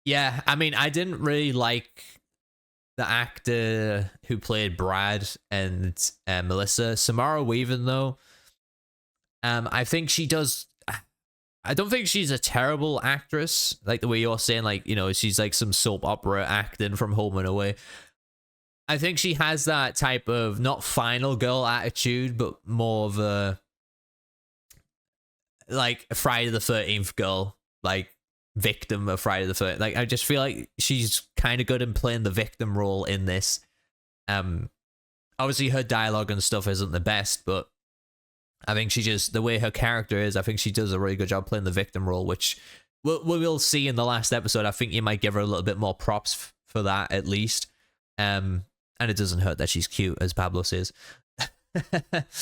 yeah, I mean, I didn't really like the actor who played Brad and Melissa. Samara Weaving, though, I think she does. I don't think she's a terrible actress, like the way you're saying, like, you know, she's like some soap opera acting from Home and Away. I think she has that type of, not final girl attitude, but more of a, like, a Friday the 13th girl, like, victim of Friday the 13th. Like, I just feel like she's kind of good in playing the victim role in this. Obviously her dialogue and stuff isn't the best, but I think she just, the way her character is, I think she does a really good job playing the victim role, which we'll see in the last episode. I think you might give her a little bit more props for that, at least. And it doesn't hurt that she's cute, as Pablo says. But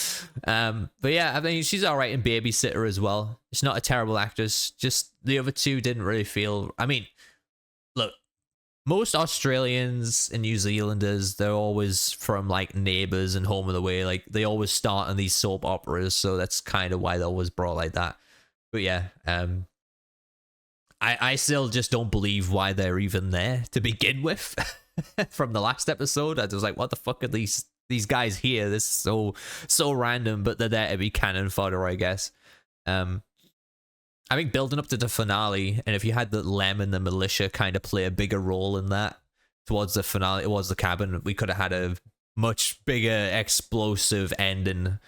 yeah, I mean, she's all right in Babysitter as well. She's not a terrible actress. Just the other two didn't really feel. I mean, look, most Australians and New Zealanders, they're always from like Neighbours and Home and Away. Like, they always start in these soap operas, so that's kind of why they're always brought like that. But yeah, I still just don't believe why they're even there to begin with. From the last episode, I was like, what the fuck are these guys here? This is so random, but they're there to be cannon fodder, I guess. I think building up to the finale, and if you had the Lem and the militia kind of play a bigger role in that towards the finale, towards the cabin, we could have had a much bigger explosive ending,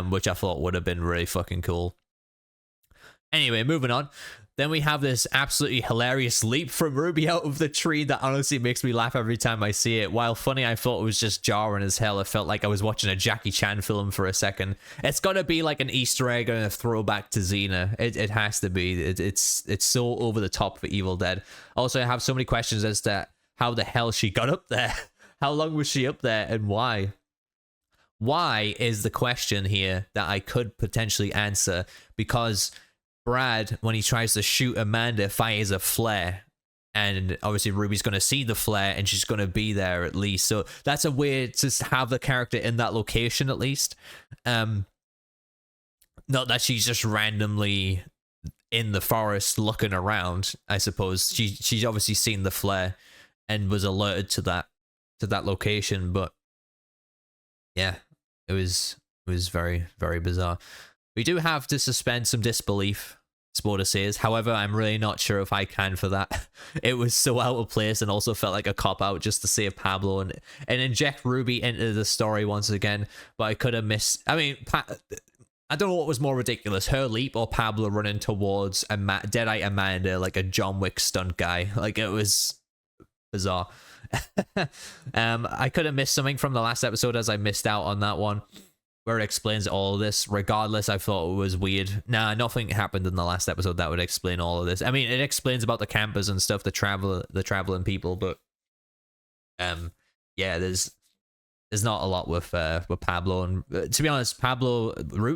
which I thought would have been really fucking cool. Anyway, moving on. Then we have this absolutely hilarious leap from Ruby out of the tree that honestly makes me laugh every time I see it. While funny, I thought it was just jarring as hell. It felt like I was watching a Jackie Chan film for a second. It's got to be like an Easter egg and a throwback to Xena. It has to be. It's so over the top for Evil Dead. Also, I have so many questions as to how the hell she got up there. How long was she up there and why? Why is the question here that I could potentially answer, because Brad, when he tries to shoot Amanda, fires a flare, and obviously Ruby's going to see the flare and she's going to be there at least. So that's a way to have the character in that location at least. Not that she's just randomly in the forest looking around. I suppose she's obviously seen the flare and was alerted to that location. But yeah, it was very, very bizarre. We do have to suspend some disbelief, Sporter says. However, I'm really not sure if I can for that. It was so out of place and also felt like a cop-out just to save Pablo and inject Ruby into the story once again. But I could have missed... I mean, I don't know what was more ridiculous, her leap or Pablo running towards Deadite Amanda like a John Wick stunt guy. Like, it was bizarre. I could have missed something from the last episode as I missed out on that one, where it explains all of this. Regardless, I thought it was weird. Nah, nothing happened in the last episode that would explain all of this. I mean, it explains about the campers and stuff, the traveling people, but yeah, there's not a lot with Pablo. And to be honest, Pablo,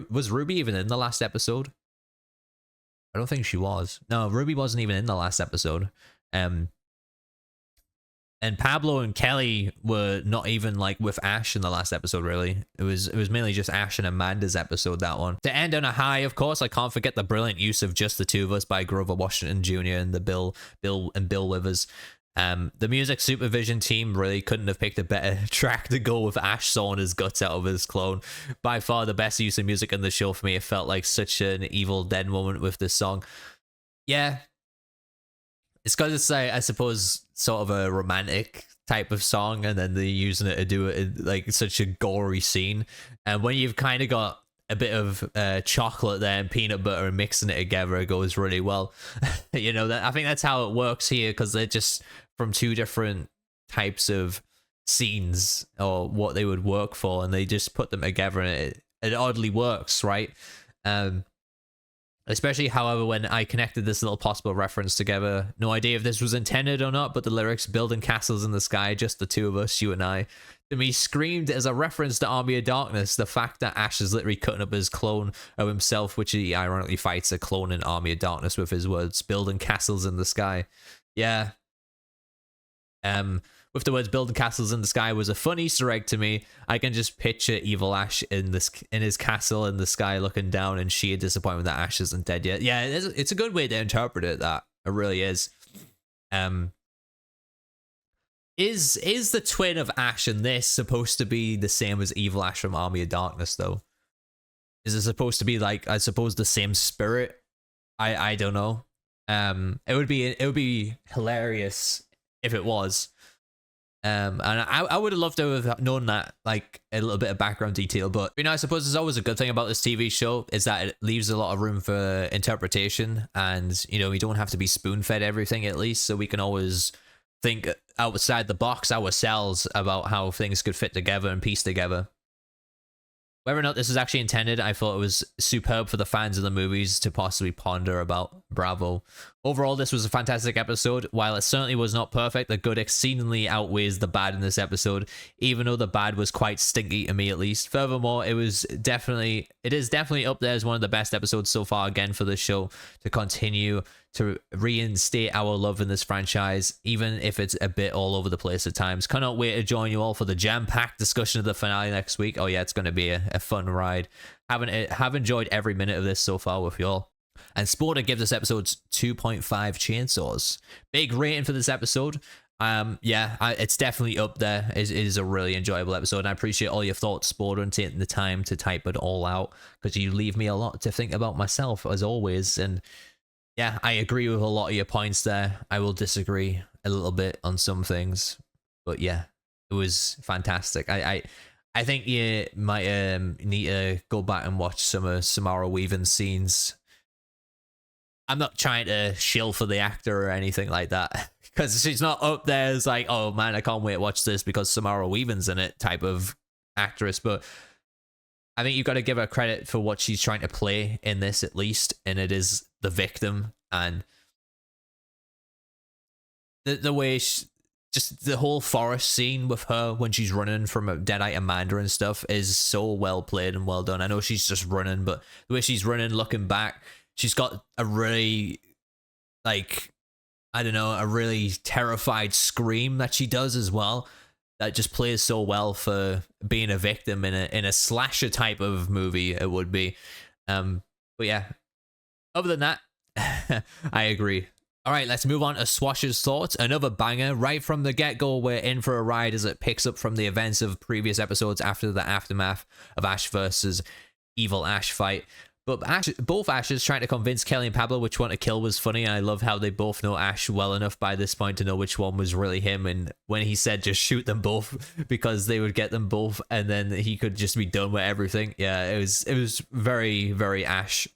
was Ruby even in the last episode? I don't think she was. No, Ruby wasn't even in the last episode. And Pablo and Kelly were not even like with Ash in the last episode, really. It was mainly just Ash and Amanda's episode, that one. To end on a high, of course, I can't forget the brilliant use of Just the Two of Us by Grover Washington Jr. and the Bill Withers. The music supervision team really couldn't have picked a better track to go with Ash sawing his guts out of his clone. By far the best use of music in the show for me. It felt like such an Evil Dead moment with this song. Yeah. It's because it's like, I suppose, sort of a romantic type of song, and then they're using it to do it in like such a gory scene. And when you've kind of got a bit of chocolate there and peanut butter and mixing it together, it goes really well. You know, that I think that's how it works here, because they're just from two different types of scenes or what they would work for, and they just put them together and it oddly works, right? Especially, however, when I connected this little possible reference together. No idea if this was intended or not, but the lyrics "building castles in the sky, just the two of us, you and I," to me screamed as a reference to Army of Darkness. The fact that Ash is literally cutting up his clone of himself, which he ironically fights a clone in Army of Darkness with his words "building castles in the sky." Yeah. With the words "building castles in the sky" was a fun Easter egg to me. I can just picture evil Ash in his castle in the sky looking down in sheer disappointment that Ash isn't dead yet. Yeah, it's a good way to interpret it, that it really is. Is the twin of Ash in this supposed to be the same as evil Ash from Army of Darkness, though? Is it supposed to be like, I suppose, the same spirit? I don't know. It would be hilarious if it was. And I would have loved to have known that, like a little bit of background detail. But you know, I suppose there's always a good thing about this TV show is that it leaves a lot of room for interpretation, and you know, we don't have to be spoon fed everything, at least, so we can always think outside the box ourselves about how things could fit together and piece together. Whether or not this is actually intended, I thought it was superb for the fans of the movies to possibly ponder about. Bravo. Overall, this was a fantastic episode. While it certainly was not perfect, the good exceedingly outweighs the bad in this episode, even though the bad was quite stinky to me, at least. Furthermore, it is definitely up there as one of the best episodes so far, again, for this show to continue to reinstate our love in this franchise, even if it's a bit all over the place at times. Cannot wait to join you all for the jam-packed discussion of the finale next week. Oh yeah, it's going to be a fun ride. Have enjoyed every minute of this so far with y'all. And Sporter gives this episode 2.5 chainsaws. Big rating for this episode. It's definitely up there. It is a really enjoyable episode, and I appreciate all your thoughts, Sporter, and taking the time to type it all out, because you leave me a lot to think about myself, as always. And yeah, I agree with a lot of your points there. I will disagree a little bit on some things, but yeah, it was fantastic. I think you might need to go back and watch some of Samara Weaving's scenes. I'm not trying to shill for the actor or anything like that, because she's not up there as like, oh man, I can't wait to watch this because Samara Weaving's in it type of actress. But I think you've got to give her credit for what she's trying to play in this, at least, and it is the victim. And the way just the whole forest scene with her when she's running from a Deadite Amanda and stuff is so well played and well done. I know she's just running, but the way she's running, looking back, she's got a really, like, I don't know, a really terrified scream that she does as well. That just plays so well for being a victim in a slasher type of movie. It would be, but yeah. Other than that, I agree. All right, let's move on to Swash's thoughts. Another banger right from the get-go. We're in for a ride as it picks up from the events of previous episodes after the aftermath of Ash versus Evil Ash fight. But both Ashes trying to convince Kelly and Pablo which one to kill was funny. I love how they both know Ash well enough by this point to know which one was really him. And when he said just shoot them both because they would get them both and then he could just be done with everything. Yeah, it was very, very Ash.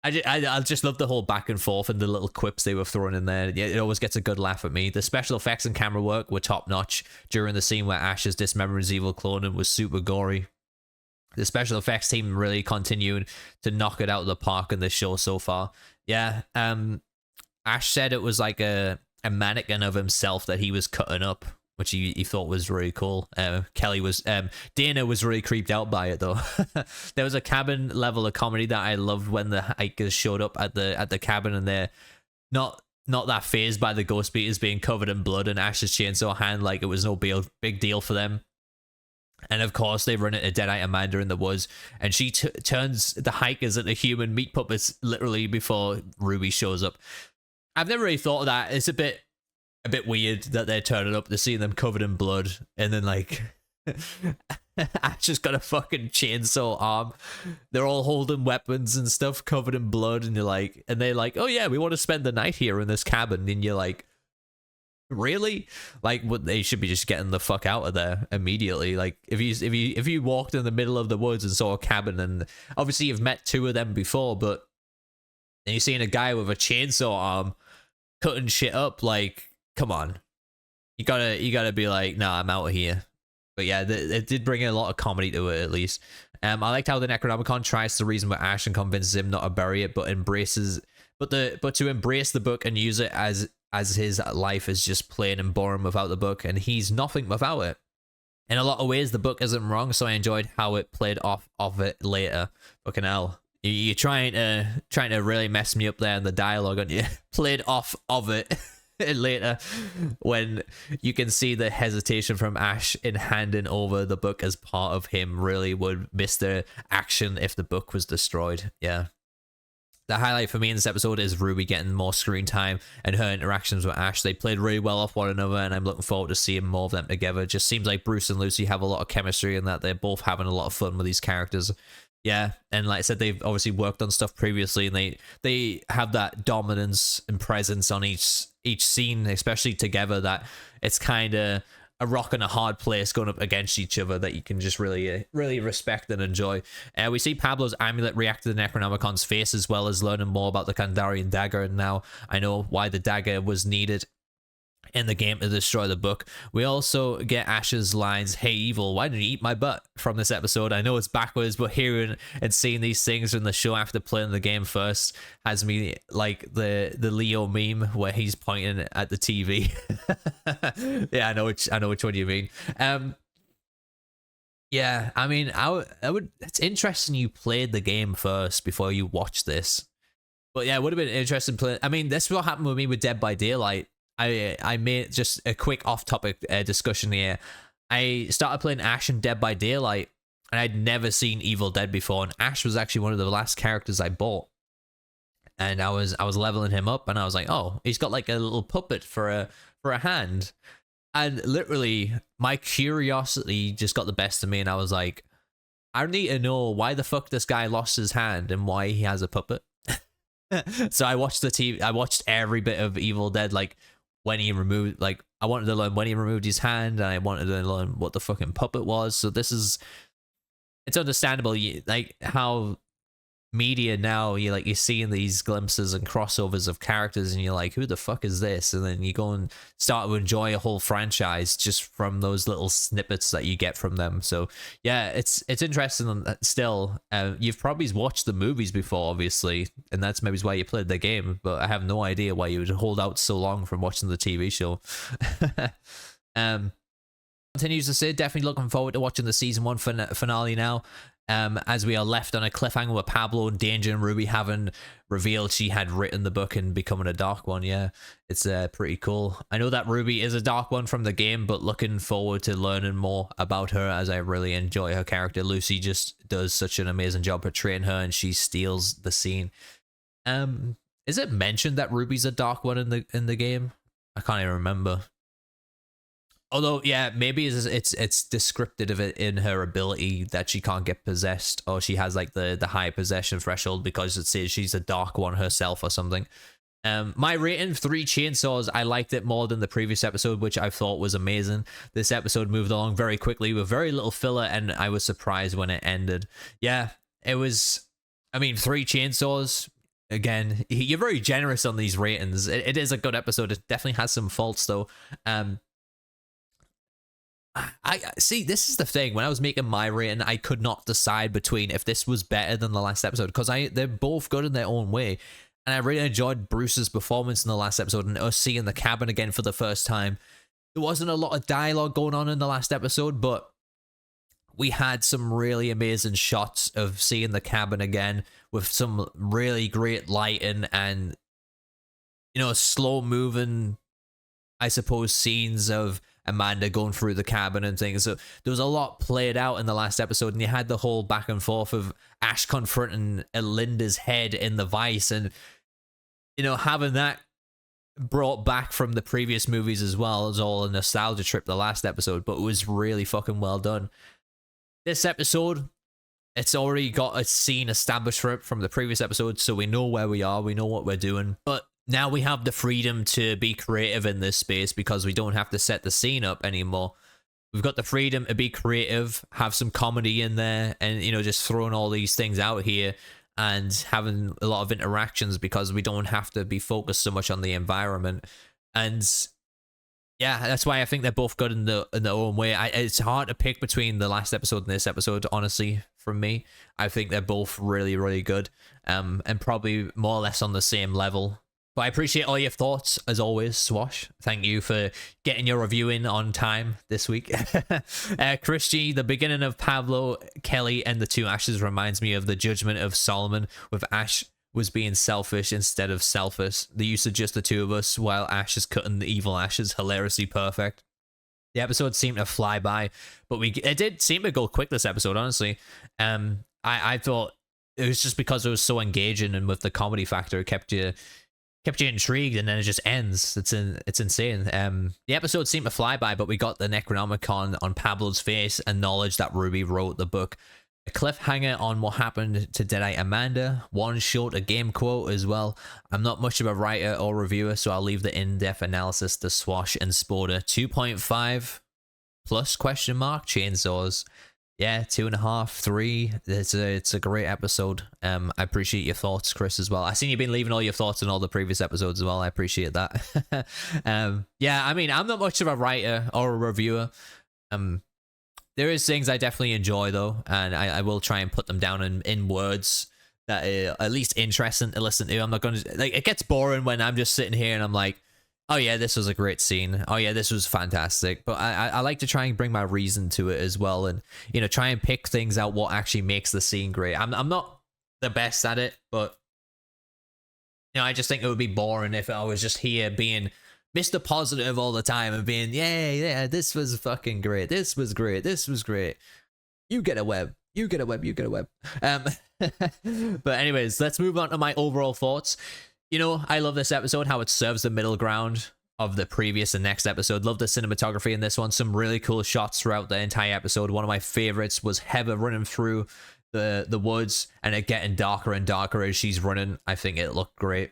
I just love the whole back and forth and the little quips they were throwing in there. It always gets a good laugh at me. The special effects and camera work were top notch during the scene where Ash is dismembering his evil clone and was super gory. The special effects team really continued to knock it out of the park in this show so far. Yeah, Ash said it was like a mannequin of himself that he was cutting up which he thought was really cool. Dana was really creeped out by it though. There was a cabin level of comedy that I loved when the hikers showed up at the cabin, and they're not that phased by the ghost beaters being covered in blood and Ash's chainsaw hand, like it was no big deal for them. And of course, they run into Deadite Amanda in the woods, and she turns the hikers into human meat puppets literally before Ruby shows up. I've never really thought of that. It's a bit weird that they're turning up to see them covered in blood, and then like Ash just got a fucking chainsaw arm. They're all holding weapons and stuff covered in blood, and they're like, oh yeah, we want to spend the night here in this cabin, and you're like, really? Like, what, they should be just getting the fuck out of there immediately. Like, if you walked in the middle of the woods and saw a cabin, and obviously you've met two of them before, but then you're seeing a guy with a chainsaw arm cutting shit up, like, come on, you gotta be like, nah, I'm out of here. But yeah, it did bring in a lot of comedy to it, at least. I liked how the Necronomicon tries to reason with Ash and convinces him not to bury it, but to embrace the book and use it as his life is just plain and boring without the book, and he's nothing without it. In a lot of ways, the book isn't wrong, so I enjoyed how it played off of it later. Fucking hell. You're trying to really mess me up there in the dialogue, aren't you? Played off of it later, when you can see the hesitation from Ash in handing over the book, as part of him really would miss the action if the book was destroyed. Yeah. The highlight for me in this episode is Ruby getting more screen time and her interactions with Ash. They played really well off one another, and I'm looking forward to seeing more of them together. It just seems like Bruce and Lucy have a lot of chemistry, and that they're both having a lot of fun with these characters. Yeah, and like I said, they've obviously worked on stuff previously, and they have that dominance and presence on each scene, especially together, that it's kind of a rock and a hard place going up against each other that you can just really respect and enjoy. We see Pablo's amulet react to the Necronomicon's face, as well as learning more about the Kandarian dagger, and now I know why the dagger was needed in the game to destroy the book. We also get Ash's lines, "Hey evil, why didn't you eat my butt?" from this episode. I know it's backwards, but hearing and seeing these things in the show after playing the game first has me like the Leo meme where he's pointing at the TV. Yeah, I know which one you mean. Yeah, I mean, I would. It's interesting you played the game first before you watched this, but yeah, it would have been interesting playing. I mean, this is what happened with me with Dead by Daylight. I made just a quick off-topic discussion here. I started playing Ash in Dead by Daylight, and I'd never seen Evil Dead before, and Ash was actually one of the last characters I bought. And I was leveling him up, and I was like, oh, he's got like a little puppet for a hand. And literally, my curiosity just got the best of me, and I was like, I need to know why the fuck this guy lost his hand and why he has a puppet. So I watched I watched every bit of Evil Dead, like, when he removed, like, I wanted to learn when he removed his hand, and I wanted to learn what the fucking puppet was. So it's understandable, like, how media now, you're seeing these glimpses and crossovers of characters, and you're like, who the fuck is this? And then you go and start to enjoy a whole franchise just from those little snippets that you get from them. So yeah, it's interesting. Still, you've probably watched the movies before, obviously, and that's maybe why you played the game, but I have no idea why you would hold out so long from watching the TV show. Continues to say, definitely looking forward to watching the season 1 finale now. As we are left on a cliffhanger with Pablo and Danger and Ruby having revealed she had written the book and becoming a Dark One. Yeah, it's pretty cool. I know that Ruby is a Dark One from the game, but looking forward to learning more about her, as I really enjoy her character. Lucy just does such an amazing job portraying her, and she steals the scene. Is it mentioned that Ruby's a Dark One in the game? I can't even remember. Although, yeah, maybe it's descriptive of it in her ability that she can't get possessed, or she has like the high possession threshold because it says she's a Dark One herself or something. My rating, 3 chainsaws. I liked it more than the previous episode, which I thought was amazing. This episode moved along very quickly with very little filler, and I was surprised when it ended. Yeah, it was, I mean, 3 chainsaws. Again, you're very generous on these ratings. It is a good episode. It definitely has some faults though. I see, this is the thing. When I was making my rating, I could not decide between if this was better than the last episode, because they're both good in their own way. And I really enjoyed Bruce's performance in the last episode, and us seeing the cabin again for the first time. there wasn't a lot of dialogue going on in the last episode, but we had some really amazing shots of seeing the cabin again with some really great lighting and, you know, slow moving, I suppose, scenes of Amanda going through the cabin and things. So there was a lot played out in the last episode, and you had the whole back and forth of Ash confronting Linda's head in the vice, and, you know, having that brought back from the previous movies as well. It was all a nostalgia trip, the last episode, but it was really fucking well done. This episode, it's already got a scene established for it from the previous episode, so we know where we are, we know what we're doing, but now we have the freedom to be creative in this space because we don't have to set the scene up anymore. We've got the freedom to be creative, have some comedy in there, and, you know, just throwing all these things out here and having a lot of interactions because we don't have to be focused so much on the environment. And yeah, that's why I think they're both good in their own way. It's hard to pick between the last episode and this episode, honestly, from me. I think they're both really, really good, and probably more or less on the same level. But I appreciate all your thoughts, as always, Thank you for getting your review in on time this week. Christy, the beginning of Pablo, Kelly, and the two Ashes reminds me of the judgment of Solomon, with Ash was being selfish instead of selfish. The use of just the two of us while Ash is cutting the evil Ash is hilariously perfect. The episode seemed to fly by, but it did seem to go quick this episode, honestly. I thought it was just because it was so engaging, and with the comedy factor, it kept you intrigued, and then it just ends. It's insane. The episode seemed to fly by, but we got the Necronomicon on Pablo's face and knowledge that Ruby wrote the book. A cliffhanger on what happened to Deadite Amanda. One short, a game quote as well. I'm not much of a writer or reviewer, so I'll leave the in-depth analysis to Swash and Sporter. 2.5 plus question mark chainsaws. Yeah, 2.5, 3. It's a great episode. I appreciate your thoughts, Chris, as well. I seen you've been leaving all your thoughts on all the previous episodes as well. I appreciate that. Yeah, I mean, I'm not much of a writer or a reviewer. There is things I definitely enjoy though, and I will try and put them down in words that are at least interesting to listen to. I'm not going to, like, it gets boring when I'm just sitting here and I'm like, oh yeah, this was a great scene. Oh yeah, this was fantastic. But I like to try and bring my reason to it as well, and, you know, try and pick things out what actually makes the scene great. I'm not the best at it, but, you know, I just think it would be boring if I was just here being Mr. Positive all the time and being, yeah, this was fucking great. This was great. This was great. You get a web. You get a web. You get a web. But anyways, let's move on to my overall thoughts. You know, I love this episode, how it serves the middle ground of the previous and next episode. Love the cinematography in this one. Some really cool shots throughout the entire episode. One of my favorites was Heather running through the woods and it getting darker and darker as she's running. I think it looked great.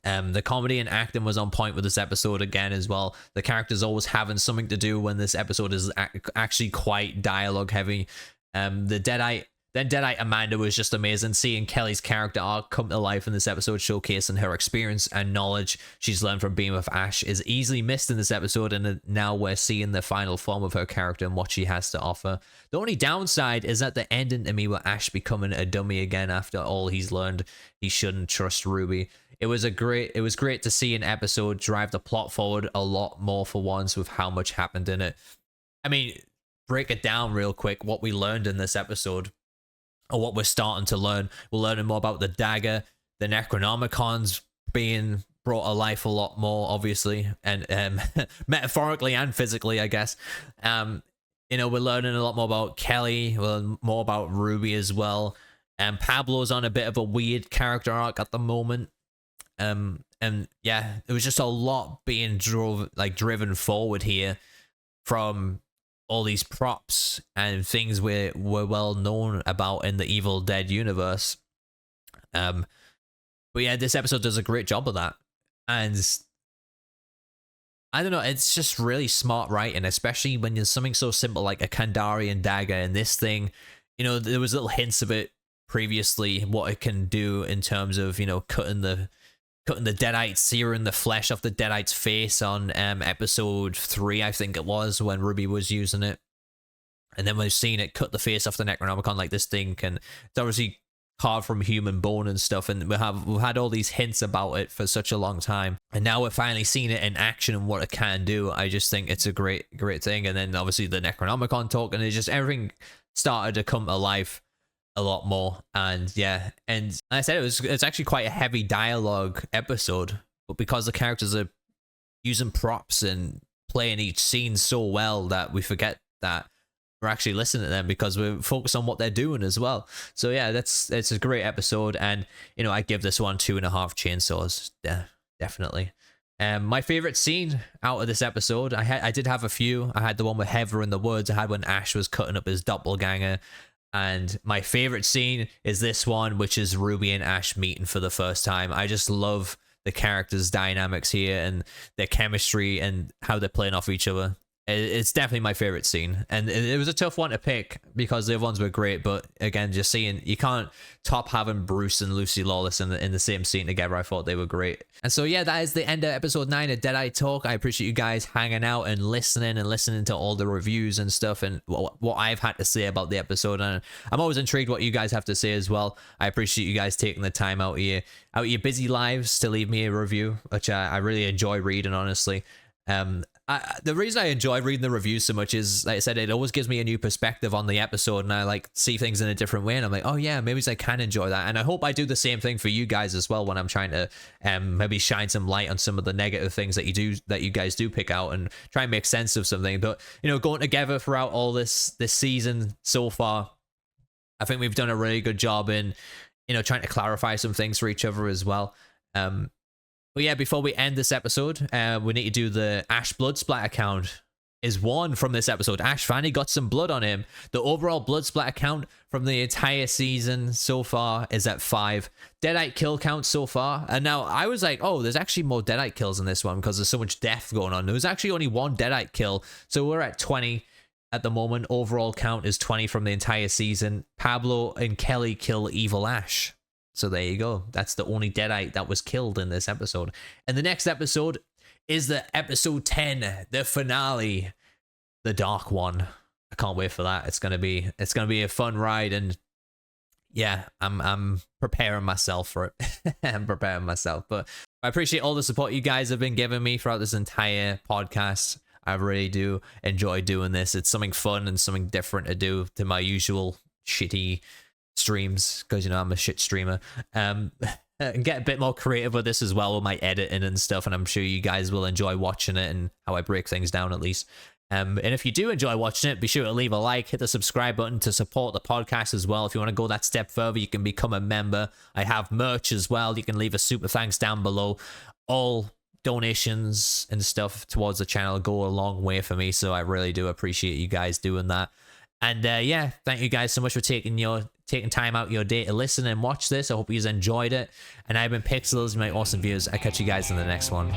The comedy and acting was on point with this episode again as well. The characters always having something to do when this episode is actually quite dialogue heavy. The Deadite Amanda was just amazing. Seeing Kelly's character arc come to life in this episode, showcasing her experience and knowledge she's learned from being with Ash, is easily missed in this episode, and now we're seeing the final form of her character and what she has to offer. The only downside is at the ending to me, with Ash becoming a dummy again after all he's learned. He shouldn't trust Ruby. It was great to see an episode drive the plot forward a lot more for once with how much happened in it. I mean, break it down real quick, what we learned in this episode, or what we're starting to learn. We're learning more about the dagger, the Necronomicons being brought to life a lot more, obviously, and metaphorically and physically, I guess. You know, we're learning a lot more about Kelly, more about Ruby as well. And Pablo's on a bit of a weird character arc at the moment. And yeah, it was just a lot being driven forward here from all these props and things we're well known about in the Evil Dead universe. But yeah, this episode does a great job of that. And I don't know, it's just really smart writing, especially when there's something so simple like a Kandarian dagger, and this thing, you know, there was little hints of it previously, what it can do in terms of, you know, cutting the Deadite, searing the flesh off the Deadite's face on episode 3, I think it was, when Ruby was using it. And then we've seen it cut the face off the Necronomicon. Like, this thing can, it's obviously carved from human bone and stuff, and we've had all these hints about it for such a long time, and now we're finally seeing it in action and what it can do. I just think it's a great thing. And then obviously the Necronomicon talk, and it's just everything started to come to life a lot more. And yeah, and like I said, it's actually quite a heavy dialogue episode, but because the characters are using props and playing each scene so well that we forget that we're actually listening to them because we're focused on what they're doing as well. So yeah, it's a great episode, and you know, I give this one 2.5 chainsaws. Yeah, definitely. My favorite scene out of this episode, I did have a few. I had the one with Heather in the woods. I had when Ash was cutting up his doppelganger. And my favorite scene is this one, which is Ruby and Ash meeting for the first time. I just love the characters' dynamics here and their chemistry and how they're playing off each other. It's definitely my favorite scene, and it was a tough one to pick because the other ones were great, but again, just seeing, you can't top having Bruce and Lucy Lawless in the same scene together. I thought they were great. And so yeah, that is the end of episode 9 of Deadite Talk. I appreciate you guys hanging out and listening to all the reviews and stuff and what I've had to say about the episode, and I'm always intrigued what you guys have to say as well. I appreciate you guys taking the time out of your busy lives to leave me a review, which I really enjoy reading, honestly. The reason I enjoy reading the reviews so much is, like I said, it always gives me a new perspective on the episode, and I like see things in a different way, and I'm like, oh yeah, maybe I can enjoy that. And I hope I do the same thing for you guys as well when I'm trying to maybe shine some light on some of the negative things that you guys do pick out and try and make sense of something. But you know, going together throughout all this season so far, I think we've done a really good job in, you know, trying to clarify some things for each other as well. But yeah, before we end this episode, we need to do the Ash blood splatter count is 1 from this episode. Ash finally got some blood on him. The overall blood splatter count from the entire season so far is at 5. Deadite kill count so far. And now I was like, oh, there's actually more Deadite kills in this one because there's so much death going on. There was actually only 1 Deadite kill. So we're at 20 at the moment. Overall count is 20 from the entire season. Pablo and Kelly kill Evil Ash. So there you go. That's the only Deadite that was killed in this episode. And the next episode is the episode 10, the finale, the dark one. I can't wait for that. It's gonna be a fun ride, and yeah, I'm preparing myself for it. I'm preparing myself. But I appreciate all the support you guys have been giving me throughout this entire podcast. I really do enjoy doing this. It's something fun and something different to do to my usual shitty streams, because you know I'm a shit streamer. And get a bit more creative with this as well with my editing and stuff, and I'm sure you guys will enjoy watching it and how I break things down, at least. And if you do enjoy watching it, be sure to leave a like, hit the subscribe button to support the podcast as well. If you want to go that step further, you can become a member. I have merch as well. You can leave a super thanks down below. All donations and stuff towards the channel go a long way for me, so I really do appreciate you guys doing that. And yeah, thank you guys so much for taking time out your day to listen and watch this. I hope you enjoyed it. And I've been Pixels, my awesome viewers. I'll catch you guys in the next one.